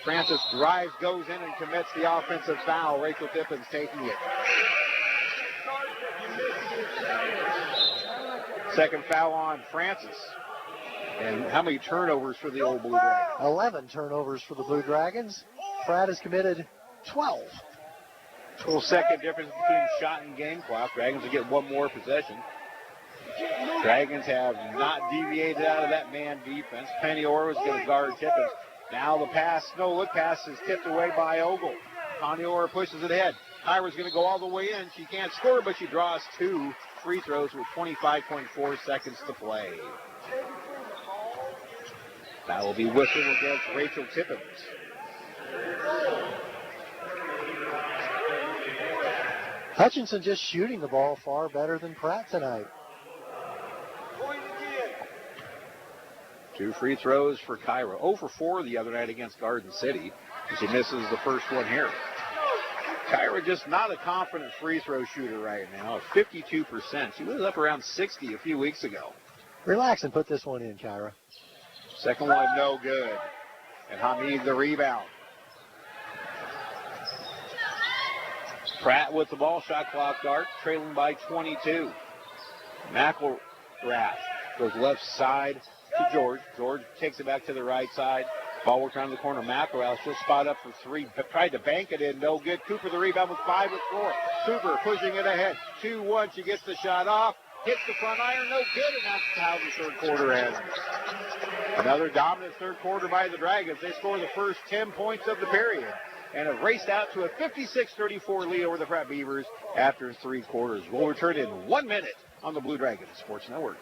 B: Francis drives, goes in, and commits the offensive foul. Rachel Tippins taking it. Second foul on Francis. And how many turnovers for the old Blue Dragons?
C: 11 turnovers for the Blue Dragons. Pratt has committed 12.
B: Full second difference between shot and game clock. Dragons will get one more possession. Dragons have not deviated out of that man defense. Penny Orr was going to guard Tippins. Now the pass, no look pass, is tipped away by Ogle. Penny Orr pushes it ahead. Tyra's going to go all the way in. She can't score, but she draws 2 free throws with 25.4 seconds to play. That will be whistled against Rachel Tippins.
C: Hutchinson just shooting the ball far better than Pratt tonight.
B: 2 free throws for Kyra. 0 for 4 the other night against Garden City. She misses the first one here. Kyra just not a confident free throw shooter right now. 52%. She was up around 60 a few weeks ago.
C: Relax and put this one in, Kyra.
B: Second one, no good. And Hamid the rebound. Pratt with the ball, shot clock start, trailing by 22. McElrath goes left side to George. George takes it back to the right side. Ball works around the corner. McElrath, she'll spot up for 3. Tried to bank it in, no good. Cooper the rebound with 5 with 4. Cooper pushing it ahead. 2-1, she gets the shot off. Hits the front iron, no good, and that's how the third quarter ends. Another dominant third quarter by the Dragons. They score the first 10 points of the period and have raced out to a 56-34 lead over the Pratt Beavers after 3 quarters. We'll return in 1 minute on the Blue Dragons Sports Network.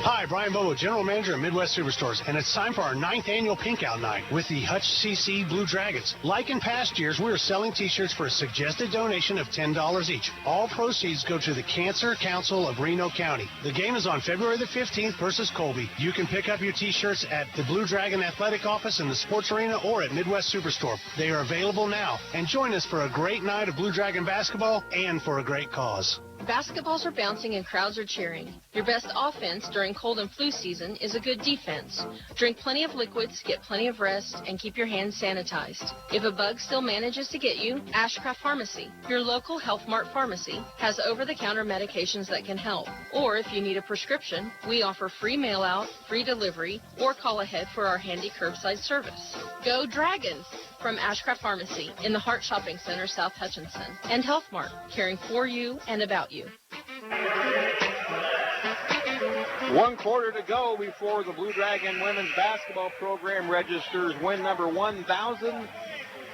G: Hi, Brian Bobo, General Manager of Midwest Superstores, and it's time for our 9th annual Pink Out Night with the Hutch CC Blue Dragons. Like in past years, we are selling t-shirts for a suggested donation of $10 each. All proceeds go to the Cancer Council of Reno County. The game is on February the 15th versus Colby. You can pick up your t-shirts at the Blue Dragon Athletic Office in the Sports Arena or at Midwest Superstore. They are available now. And join us for a great night of Blue Dragon basketball and for a great cause.
I: Basketballs are bouncing and crowds are cheering. Your best offense during cold and flu season is a good defense. Drink plenty of liquids, get plenty of rest, and keep your hands sanitized. If a bug still manages to get you, Ashcraft Pharmacy, your local Health Mart pharmacy, has over-the-counter medications that can help. Or if you need a prescription, we offer free mail-out, free delivery, or call ahead for our handy curbside service. Go Dragons! From Ashcraft Pharmacy in the Hart Shopping Center, South Hutchinson, and Health Mart, caring for you and about you.
B: 1 quarter to go before the Blue Dragon women's basketball program registers win number 1,000.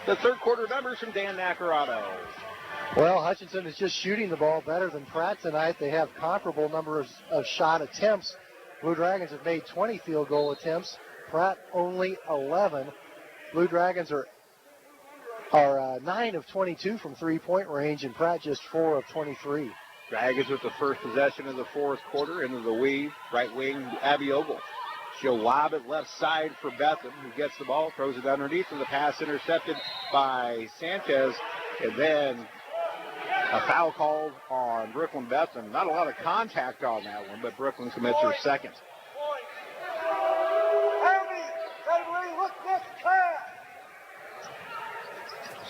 B: The third quarter numbers from Dan Nacarado.
C: Well, Hutchinson is just shooting the ball better than Pratt tonight. They have comparable numbers of shot attempts. Blue Dragons have made 20 field goal attempts. Pratt only 11. Blue Dragons are 9 of 22 from three-point range, and Pratt just 4 of 23.
B: Dragons with the first possession of the fourth quarter into the weave. Right wing, Abby Ogle. She'll lob it left side for Betham, who gets the ball, throws it underneath, and the pass intercepted by Sanchez. And then a foul called on Brooklyn Betham. Not a lot of contact on that one, but Brooklyn commits her second.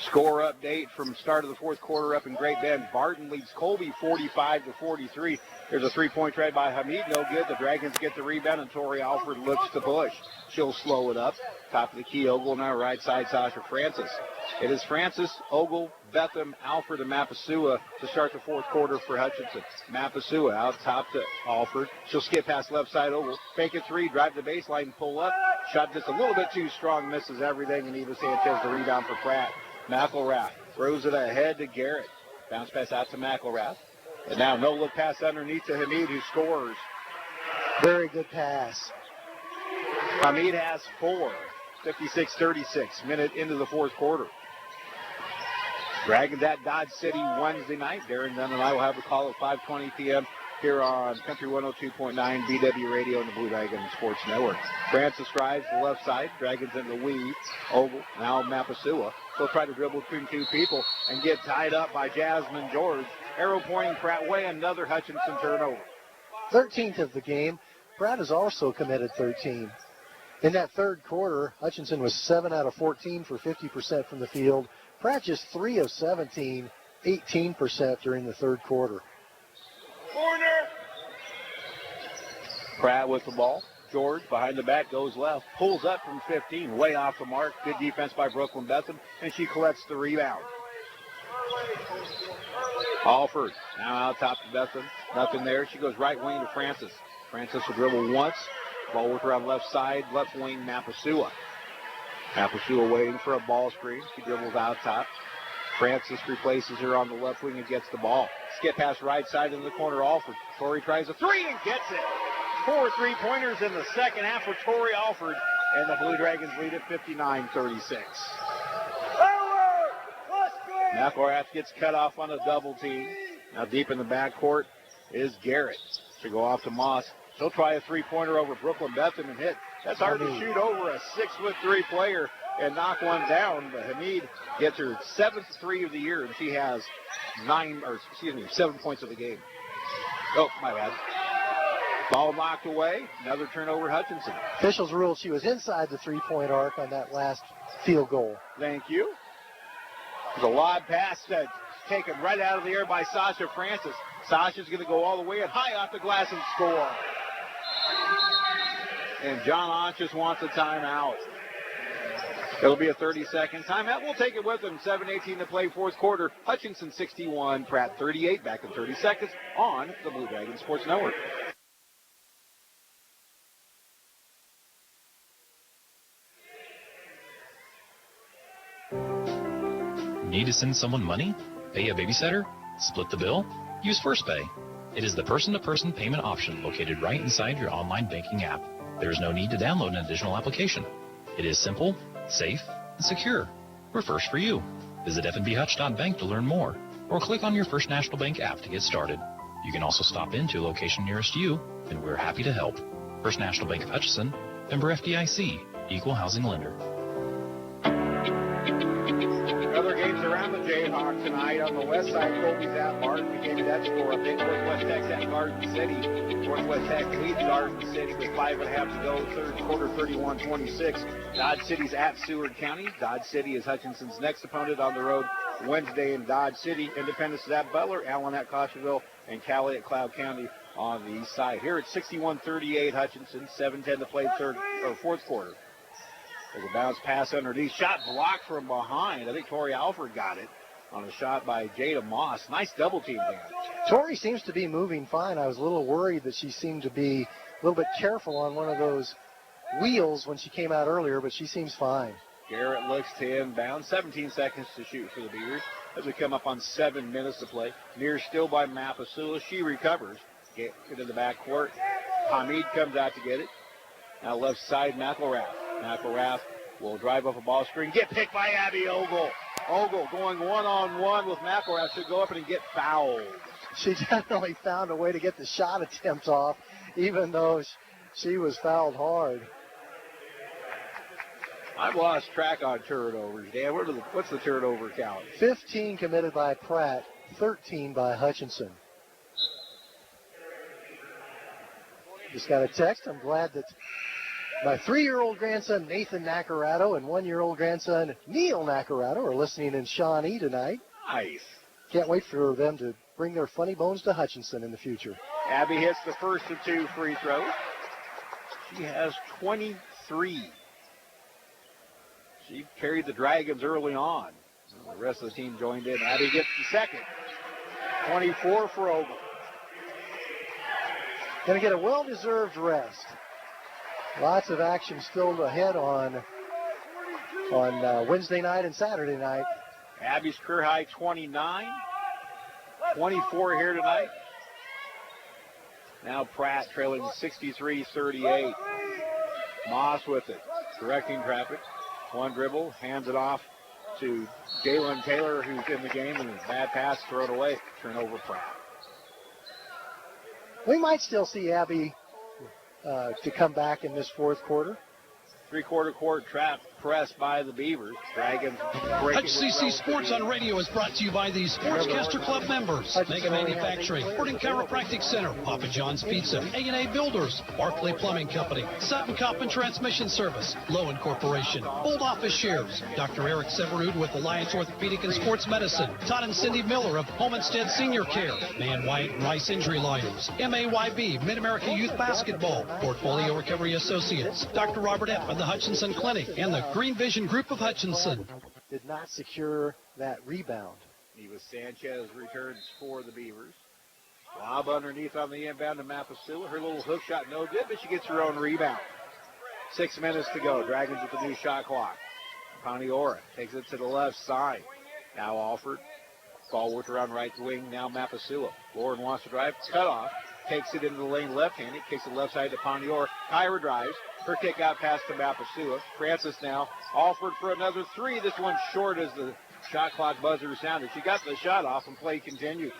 B: Score update from start of the fourth quarter up in Great Bend. Barton leads Colby 45-43. There's a three-point try by Hamid. No good. The Dragons get the rebound, and Tori Alford looks to push. She'll slow it up. Top of the key, Ogle now right side, Sasha Francis. It is Francis, Ogle, Betham, Alford, and Mapasua to start the fourth quarter for Hutchinson. Mapasua out top to Alford. She'll skip past left side, Ogle. Fake a three, drive the baseline, pull up. Shot just a little bit too strong, misses everything, and Eva Sanchez the rebound for Pratt. McElrath throws it ahead to Garrett. Bounce pass out to McElrath. And now no look pass underneath to Hamid, who scores.
C: Very good pass.
B: Hamid has 4. 56-36, minute into the fourth quarter. Dragons at Dodge City Wednesday night. Darren Dunn and I will have the call at 5:20 p.m. here on Country 102.9 BW Radio and the Blue Dragon Sports Network. Francis drives the left side. Dragons in the weave. Ogle, now Mapasua. They'll try to dribble between two people and get tied up by Jasmine George. Arrow pointing Pratt way, another Hutchinson turnover.
C: 13th of the game. Pratt has also committed 13. In that third quarter, Hutchinson was 7 out of 14 for 50% from the field. Pratt just 3 of 17, 18% during the third quarter.
B: Corner. Pratt with the ball. George behind the back goes left, pulls up from 15, way off the mark. Good defense by Brooklyn Betham, and she collects the rebound. Alford now out top to Betham. Nothing there. She goes right wing to Francis. Francis will dribble once. Ball with her on left side, left wing Mapasua. Mapasua waiting for a ball screen. She dribbles out top. Francis replaces her on the left wing and gets the ball. Skip pass right side in the corner. Alford. Torrey tries a three and gets it. 4 3-pointers in the second half for Tori Alford, and the Blue Dragons lead at 59-36. McElrath gets cut off on a double team. Now deep in the backcourt is Garrett. She'll go off to Moss. She'll try a three-pointer over Brooklyn Betham and hit. That's hard to shoot over a 6'3" player and knock one down, but Hamid gets her 7th three of the year, and she has 7 points of the game. Oh, my bad. Ball knocked away. Another turnover, Hutchinson.
C: Officials ruled she was inside the three-point arc on that last field goal.
B: Thank you. There's a lob pass that's taken right out of the air by Sasha Francis. Sasha's going to go all the way and high off the glass and score. And John Onchus wants a timeout. It'll be a 30-second timeout. We'll take it with him. 7:18 to play, fourth quarter. Hutchinson 61, Pratt 38. Back in 30 seconds on the Blue Dragon Sports Network.
J: Need to send someone money? Pay a babysitter? Split the bill? Use FirstPay. It is the person-to-person payment option located right inside your online banking app. There is no need to download an additional application. It is simple, safe, and secure. We're first for you. Visit fnbhutch.bank to learn more, or click on your First National Bank app to get started. You can also stop into a location nearest you, and we're happy to help. First National Bank of Hutchinson, member FDIC, equal housing lender.
B: Other games around the Jayhawk tonight. On the west side, Colby's at Martin. We gave you that score update. Northwest Tech's at Garden City. Northwest Tech leads Garden City with 5.5 to go. Third quarter, 31-26. Dodge City's at Seward County. Dodge City is Hutchinson's next opponent on the road Wednesday in Dodge City. Independence is at Butler, Allen at Cosheville, and Cali at Cloud County on the east side. Here it's 61-38 Hutchinson. 7:10 to play fourth quarter. There's a bounce pass underneath. Shot blocked from behind. I think Tori Alford got it on a shot by Jada Moss. Nice double team there.
C: Tori seems to be moving fine. I was a little worried that she seemed to be little bit careful on one of those wheels when she came out earlier, but she seems fine.
B: Garrett looks to inbound. 17 seconds to shoot for the Beavers as we come up on 7 minutes to play. Near still by Mapasula. She recovers. Get into the backcourt. Hamid comes out to get it. Now left side, McElrath. McElrath will drive up a ball screen. Get picked by Abby Ogle. Ogle going one-on-one with McElrath. Should go up and get fouled.
C: She definitely found a way to get the shot attempt off, even though she was fouled hard.
B: I've lost track on turnovers, Dan. What's the turnover count?
C: 15 committed by Pratt, 13 by Hutchinson. Just got a text. I'm glad that my 3-year-old grandson, Nathan Nacarado, and 1-year-old grandson, Neil Nacarado, are listening in Shawnee tonight.
B: Nice.
C: Can't wait for them to bring their funny bones to Hutchinson in the future.
B: Abby hits the first of 2 free throws. She has 23. She carried the Dragons early on. The rest of the team joined in. Abby gets the second. 24 for Ogle.
C: Going to get a well-deserved rest. Lots of action still ahead on Wednesday night and Saturday night.
B: Abby's career high 29. 24 here tonight. Now Pratt trailing 63-38. Moss with it. Directing traffic. One dribble. Hands it off to Jalen Taylor, who's in the game, and a bad pass thrown away. Turnover Pratt.
C: We might still see Abby to come back in this fourth quarter.
B: Three-quarter court trap pressed by the Beavers. Dragons breaking.
G: HCC Sports on Radio is brought to you by the Sportscaster Club members. Mega Manufacturing, Sporting Chiropractic Center, Papa John's Pizza, A&A Builders, Barclay Plumbing Company, Sutton Coppin Transmission Service, Lowen Corporation, Old Office Shares, Dr. Eric Severud with Alliance Orthopedic and Sports Medicine, Todd and Cindy Miller of Homestead Senior Care, Man White and Rice Injury Lawyers, MAYB, Mid-America Youth Basketball, Portfolio Recovery Associates, Dr. Robert F. of the Hutchinson Clinic, and the Green Vision Group of Hutchinson.
C: Did not secure that rebound.
B: Eva Sanchez returns for the Beavers. Lob underneath on the inbound to Mapasula. Her little hook shot no good, but she gets her own rebound. 6 minutes to go. Dragons with the new shot clock. Paniora takes it to the left side. Now Alford. Ball with her on right wing. Now Mapasula. Lauren wants to drive. Cut off. Takes it into the lane left-handed. Kicks it left side to Paniora. Kyra drives. Her kick out pass to Mapasua. Francis now. Alford for another 3. This one's short as the shot clock buzzer sounded. She got the shot off and play continues.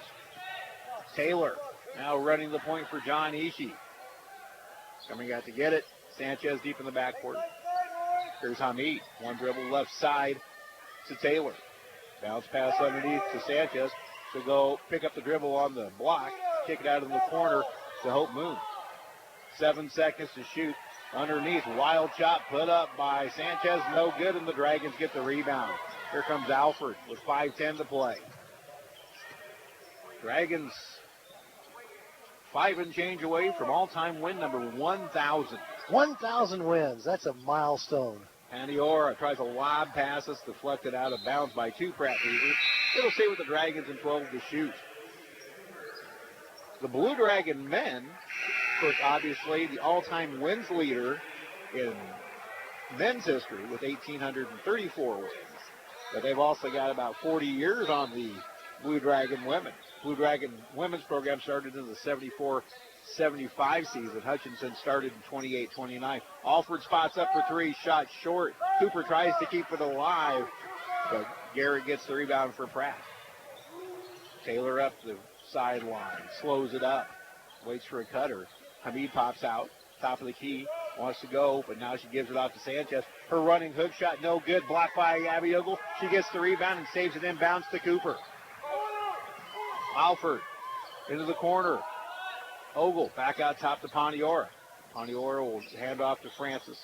B: Taylor now running the point for John Ishii. Coming out to get it. Sanchez deep in the backcourt. Here's Hamid. One dribble left side to Taylor. Bounce pass underneath to Sanchez. She'll go pick up the dribble on the block. Kick it out in the corner to Hope Moon. 7 seconds to shoot. Underneath, wild shot put up by Sanchez. No good, and the Dragons get the rebound. Here comes Alford with 5:10 to play. Dragons 5 and change away from all-time win number 1,000.
C: 1,000 wins. That's a milestone.
B: Paniora tries a lob pass. It's deflected out of bounds by 2 Pratt Beavers. It'll stay with the Dragons in 12 to shoot. The Blue Dragon men, obviously the all-time wins leader in men's history with 1,834 wins. But they've also got about 40 years on the Blue Dragon women. Blue Dragon women's program started in the 74-75 season. Hutchinson started in 28-29. Alford spots up for 3, shot short. Cooper tries to keep it alive, but Garrett gets the rebound for Pratt. Taylor up the sideline, slows it up, waits for a cutter. Hamid pops out, top of the key, wants to go, but now she gives it off to Sanchez. Her running hook shot, no good, blocked by Abby Ogle. She gets the rebound and saves it inbounds to Cooper. Alford into the corner. Ogle back out top to Paniora. Paniora will hand off to Francis.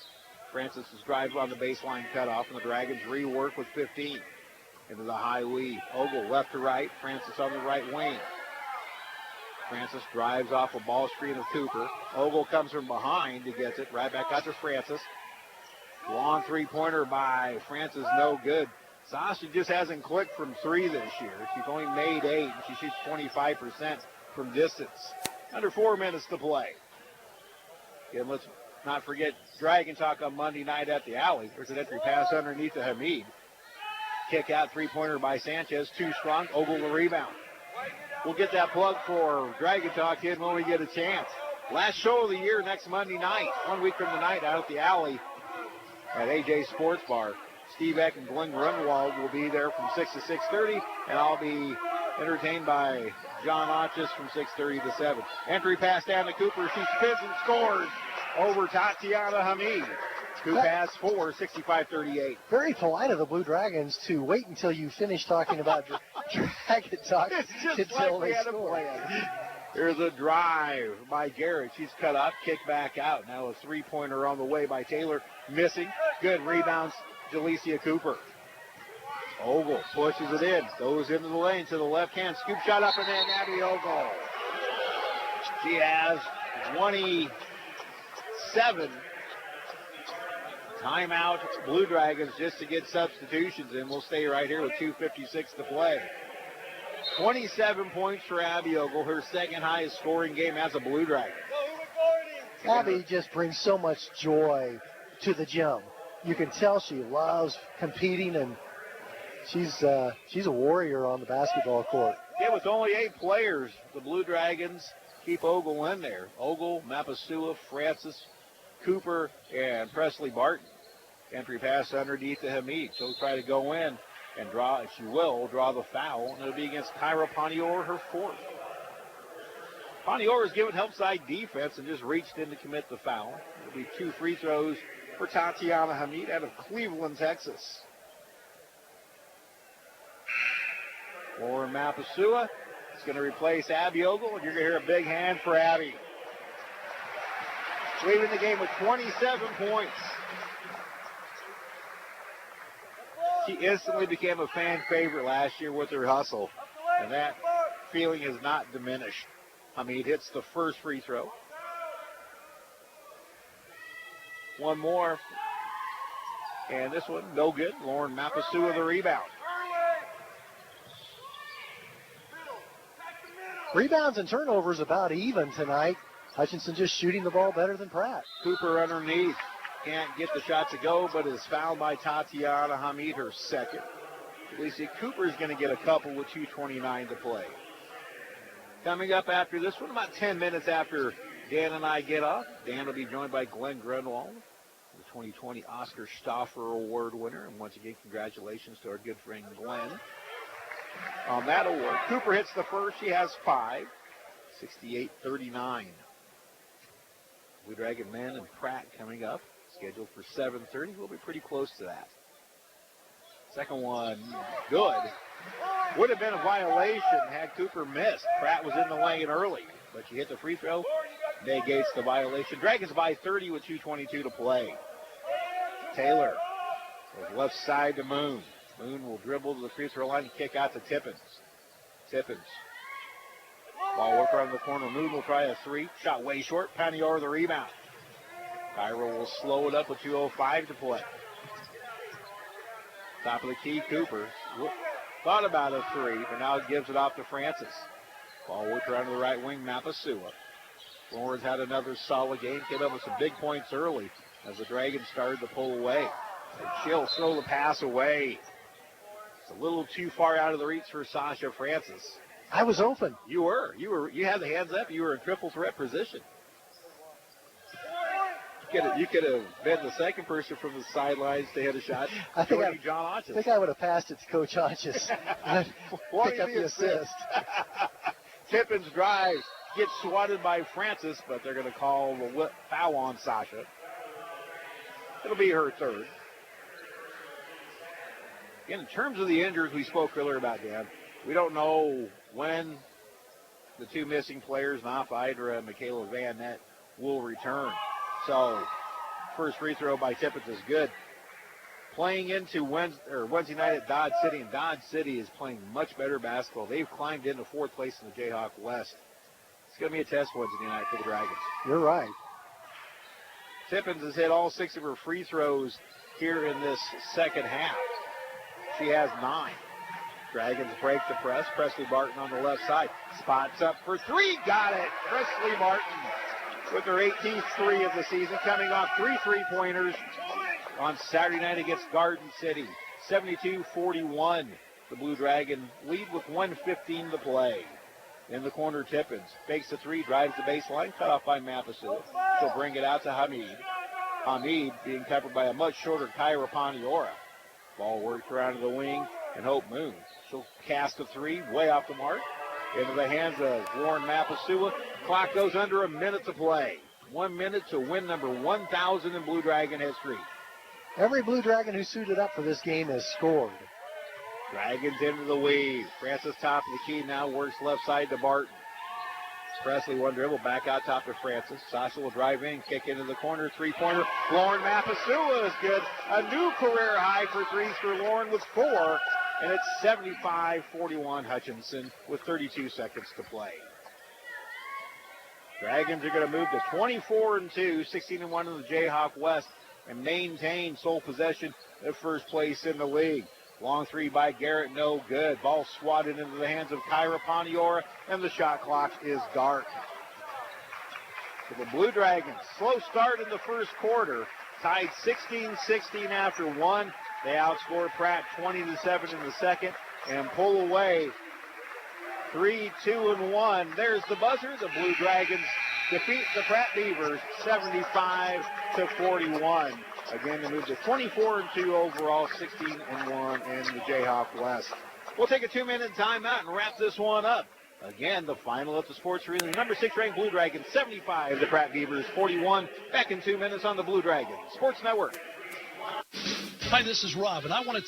B: Francis is drive on the baseline cutoff, and the Dragons rework with 15. Into the high weave. Ogle left to right. Francis on the right wing. Francis drives off a ball screen of Cooper. Ogle comes from behind. He gets it right back out to Francis. Long three-pointer by Francis, no good. Sasha just hasn't clicked from 3 this year. She's only made 8, and she shoots 25% from distance. Under 4 minutes to play. And let's not forget Dragon Talk on Monday night at the Alley. There's an entry pass underneath to Hamid. Kick out three-pointer by Sanchez. Too strong. Ogle the rebound. We'll get that plug for Dragon Talk kid when we get a chance. Last show of the year next Monday night. 1 week from tonight out at the Alley at AJ Sports Bar. Steve Eck and Glenn Grunwald will be there from 6 to 6:30, and I'll be entertained by John Otchis from 6:30 to 7. Entry pass down to Cooper. She spins and scores over Tatiana Hamid. Who passed 65-38.
C: Very polite of the Blue Dragons to wait until you finish talking about Dragon Talk until they score.
B: There's a drive by Garrett. She's cut up, kicked back out. Now a three-pointer on the way by Taylor. Missing. Good rebounds, Jalecia Cooper. Ogle pushes it in. Goes into the lane to the left hand. Scoop shot up and in. Abby Ogle. She has 27. Timeout, Blue Dragons, just to get substitutions in. We'll stay right here with 2:56 to play. 27 points for Abby Ogle, her second highest scoring game as a Blue Dragon.
C: Abby just brings so much joy to the gym. You can tell she loves competing, and she's a warrior on the basketball court.
B: Yeah, with only 8 players, the Blue Dragons keep Ogle in there. Ogle, Mapasua, Francis, Cooper, and Presley Barton. Entry pass underneath to Hamid. She'll try to go in and draw, if she will, draw the foul. And it'll be against Kyra Ponior, her fourth. Ponior has given help side defense and just reached in to commit the foul. It'll be 2 free throws for Tatiana Hamid out of Cleveland, Texas. Lauren Mapasua is going to replace Abby Ogle, and you're going to hear a big hand for Abby. Leading the game with 27 points. She instantly became a fan favorite last year with her hustle, and that feeling has not diminished. Hamid hits the first free throw. One more, and this one no good. Lauren Mapasua the rebound.
C: Rebounds and turnovers about even tonight. Hutchinson just shooting the ball better than Pratt.
B: Cooper underneath. Can't get the shot to go, but is fouled by Tatiana Hamid, her second. Alicia Cooper is going to get a couple with 2:29 to play. Coming up after this one, about 10 minutes after Dan and I get off, Dan will be joined by Glenn Grunwald, the 2020 Oscar Stauffer Award winner. And once again, congratulations to our good friend Glenn on that award. Cooper hits the first. She has 5. 68-39. Blue Dragon men and Pratt coming up. Scheduled for 7:30. We'll be pretty close to that. Second one, good. Would have been a violation had Cooper missed. Pratt was in the lane early, but she hit the free throw. Negates the violation. Dragons by 30 with 2:22 to play. Taylor goes left side to Moon. Moon will dribble to the free throw line and kick out to Tippins. Tippins. Ball work around the corner. Moon will try a 3. Shot way short. Panior the rebound. Cairo will slow it up with 2:05 to play. Top of the key, Cooper. Thought about a 3, but now gives it off to Francis. Ball work around to the right wing. Mapasua. Lawrence had another solid game. Came up with some big points early as the Dragons started to pull away. And she'll throw the pass away. It's a little too far out of the reach for Sasha Francis.
C: I was open.
B: You had the hands up. You were in triple threat position. You could have been the second person from the sidelines to hit a shot.
C: I think I would have passed it to Coach Hodges. Pick up the assist.
B: Tippins drives, gets swatted by Francis, but they're going to call the foul on Sasha. It'll be her third. Again, in terms of the injuries we spoke earlier about, Dan, we don't know when the 2 missing players, Naf Idra and Michaela Van Nett, will return. So, first free throw by Tippins is good. Playing into Wednesday night at Dodge City, and Dodge City is playing much better basketball. They've climbed into 4th place in the Jayhawk West. It's going to be a test Wednesday night for the Dragons.
C: You're right.
B: Tippins has hit all 6 of her free throws here in this second half. She has 9. Dragons break the press. Presley Barton on the left side. Spots up for 3. Got it. Presley Barton with their 18th three of the season, coming off 3 3-pointers on Saturday night against Garden City. 72-41. The Blue Dragon lead with 1:15 to play. In the corner, Tippins fakes the three, drives the baseline, cut off by Mapasu. She'll bring it out to Hamid. Hamid being covered by a much shorter Kyra Paniora. Ball worked around to the wing, and Hope moves. She'll cast a three, way off the mark, into the hands of Lauren Mapasua. Clock goes under a minute to play. 1 minute to win number 1,000 in Blue Dragon history.
C: Every Blue Dragon who suited up for this game has scored.
B: Dragons into the weave. Francis top of the key now works left side to Barton. Presley one dribble back out top to Francis. Sasha will drive in, kick into the corner, three-pointer. Lauren Mapasua is good. A new career high for threes for Lauren with 4, and it's 75-41 Hutchinson with 32 seconds to play. Dragons are going to move to 24-2, 16-1 in the Jayhawk West, and maintain sole possession of first place in the league. Long three by Garrett, no good. Ball swatted into the hands of Kyra Paniora, and the shot clock is dark. So the Blue Dragons, slow start in the first quarter, tied 16-16 after one. They outscored Pratt 20-7 in the second, and pull away 3-2-1. There's the buzzer. The Blue Dragons defeat the Pratt Beavers 75-41. Again, they move to 24-2 overall, 16-1 in the Jayhawk West. We'll take a 2-minute timeout and wrap this one up. Again, the final at the Sports Arena. Number 6 ranked Blue Dragons, 75. The Pratt Beavers, 41. Back in 2 minutes on the Blue Dragons Sports Network.
G: Hi, this is Rob, and I want to